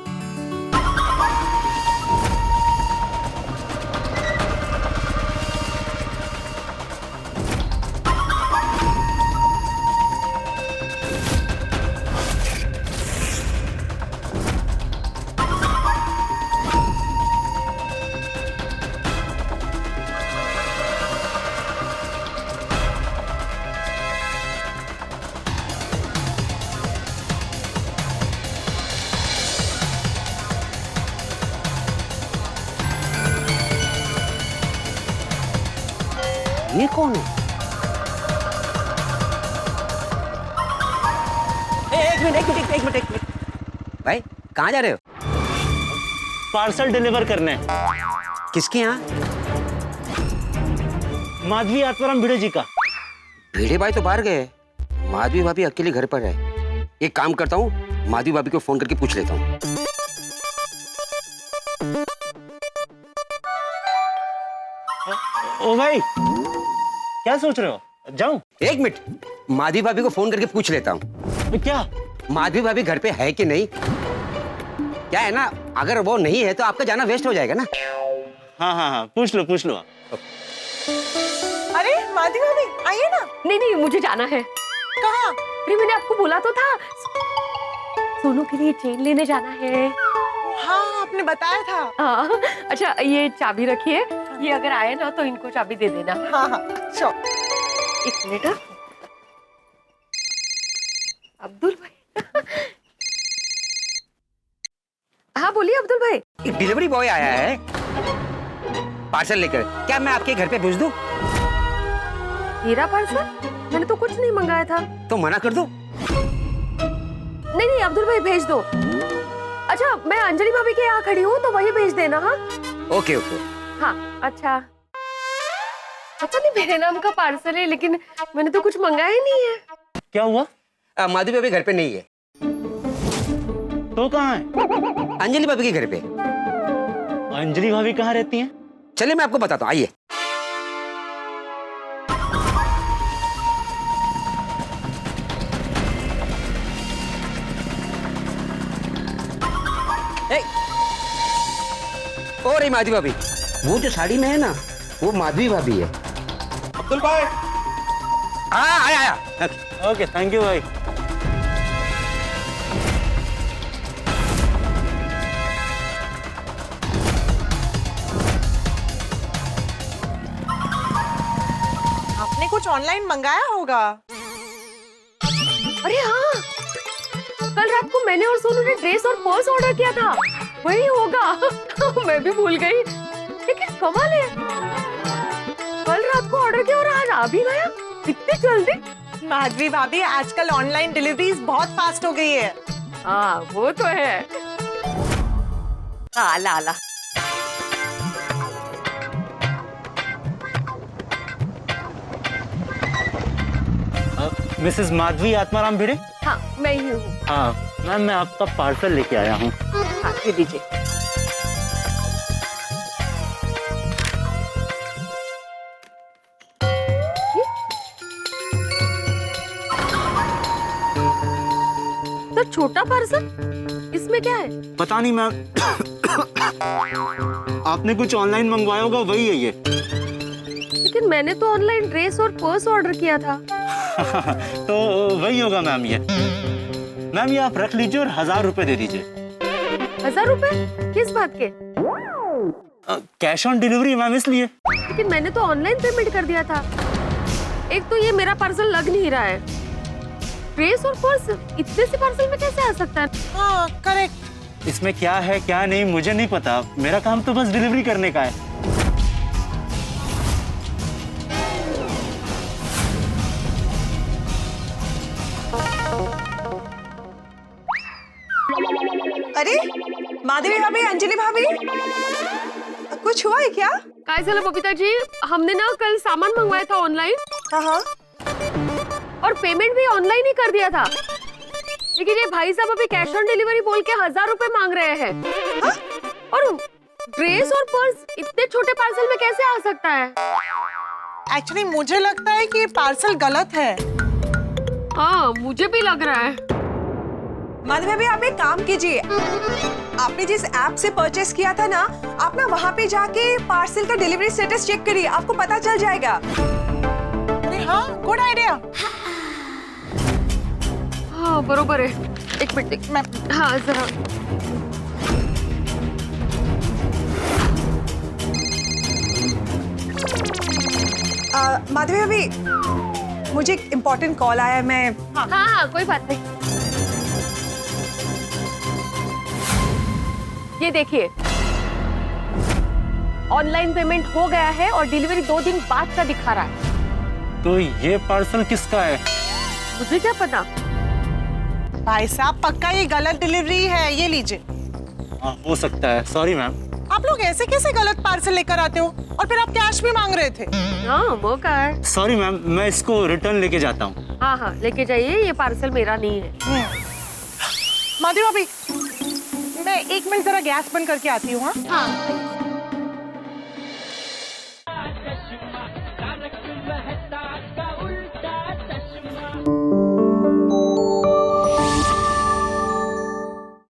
ये कौन है? एक मिनट। भाई कहाँ जा रहे हो? पार्सल डिलीवर करने। किसके यहाँ? माधवी आत्माराम भिड़े जी का। भिड़े भाई तो बाहर गए, माधवी भाभी अकेले घर पर है। एक काम करता हूँ, माधवी भाभी को फोन करके पूछ लेता हूँ। ओ भाई, क्या सोच रहे हो? जाऊं? एक मिनट, माधवी भाभी को फोन करके पूछ लेता हूँ। क्या? माधवी भाभी घर पे है कि नहीं? क्या है ना, अगर वो नहीं है तो आपका जाना वेस्ट हो जाएगा ना। हाँ हाँ हाँ, पूछ लो अरे माधवी भाभी आइए ना। नहीं नहीं, मुझे जाना है। कहाँ? अरे मैंने आपको बोला तो था, सोनू के लिए चेन लेने जाना है। हाँ आपने बताया था। हाँ, अच्छा ये चाबी रखिए, ये अगर आए ना तो इनको चाबी दे देना। हाँ हाँ अच्छा। एक मिनट। अब्दुल भाई। हाँ बोलिए अब्दुल भाई। एक डिलीवरी बॉय आया है पार्सल लेकर, क्या मैं आपके घर पे भेज दूं? मेरा पार्सल? मैंने तो कुछ नहीं मंगाया था। तो मना कर दो। नहीं नहीं अब्दुल भाई भेज दो। अच्छा मैं अंजलि भाभी के यहाँ खड़ी हूँ तो वही भेज देना। हाँ ओके ओके। हाँ अच्छा। पता नहीं मेरे नाम का पार्सल है, लेकिन मैंने तो कुछ मंगाया ही नहीं है। क्या हुआ? माधवी भाभी घर पे नहीं है। तो कहाँ है? अंजलि भाभी के घर पे। अंजलि भाभी कहाँ रहती हैं? चलिए मैं आपको बताता हूँ, आइए। और रही माधवी भाभी, वो जो साड़ी में है ना, वो माधवी भाभी है। अब्दुल भाई। हाँ आया। ओके थैंक यू भाई। आपने कुछ ऑनलाइन मंगाया होगा। अरे हाँ, कल रात को मैंने और सोनू ने ड्रेस और पर्स ऑर्डर किया था, वही होगा। मैं भी भूल गई, लेकिन कमाल है, कल रात को ऑर्डर किया और आज आ भी गया, इतनी जल्दी। माधवी भाभी आजकल ऑनलाइन डिलीवरीज बहुत फास्ट हो गई है। हाँ वो तो है। हाँ ला ला। मिसेस माधवी आत्माराम भिड़े? हाँ मैं ही हूँ। हाँ मैम, मैं आपका पार्सल लेके आया हूँ। हाँ ये दीजिए। तो छोटा पार्सल, इसमें क्या है? पता नहीं मैम, आपने कुछ ऑनलाइन मंगवाया होगा, वही है ये। लेकिन मैंने तो ऑनलाइन ड्रेस और पर्स ऑर्डर किया था। तो वही होगा मैम ये। मैम ये आप रख लीजिए और 1000 रुपए दे दीजिए। 1000 रुपए? किस बात के? कैश ऑन डिलीवरी मैम, इसलिए। लेकिन मैंने तो ऑनलाइन पेमेंट कर दिया था। एक तो ये मेरा पार्सल लग नहीं रहा है, ड्रेस और पर्स इतने से पार्सल में कैसे आ सकता है? हाँ करेक्ट। इसमें क्या है क्या नहीं मुझे नहीं पता, मेरा काम तो बस डिलीवरी करने का है। अरे माधवी भाभी, अंजलि भाभी, कुछ हुआ है क्या? काय झालं बबीता जी, हमने ना कल सामान मंगवाया था ऑनलाइन। हाँ और पेमेंट भी ऑनलाइन ही कर दिया था, लेकिन ये भाई साहब अभी कैश ऑन डिलीवरी बोल के 1000 रुपए मांग रहे हैं। हा? और ड्रेस और पर्स इतने छोटे पार्सल में कैसे आ सकता है? एक्चुअली मुझे लगता है कि पार्सल गलत है। हाँ मुझे भी लग रहा है। माधवी भाभी आप एक काम कीजिए, आपने जिस ऐप से परचेस किया था ना, आप ना वहाँ पे जाके पार्सल का डिलीवरी स्टेटस चेक करिए, आपको पता चल जाएगा। अरे हाँ गुड आइडिया। हाँ बरोबर है, एक मिनट मैं, हाँ जरा। माधवी भाभी मुझे एक इम्पोर्टेंट कॉल आया है, मैं हाँ कोई बात नहीं। ये देखिए ऑनलाइन पेमेंट हो गया है और डिलीवरी 2 दिन बाद का दिखा रहा है। तो ये पार्सल किसका है? मुझे क्या पता। भाई साहब पक्का ये गलत डिलीवरी है, ये लीजिए। हो सकता है, सॉरी मैम। आप लोग ऐसे कैसे गलत पार्सल लेकर आते हो और फिर आप कैश भी मांग रहे थे? हाँ वो क्या है। सॉरी मैम, मैं इसको रिटर्न लेके जाता हूँ। हाँ लेके जाइए, ये पार्सल मेरा नहीं है। माधवी भाभी मैं 1 मिनट जरा गैस बंद करके आती हूँ। हाँ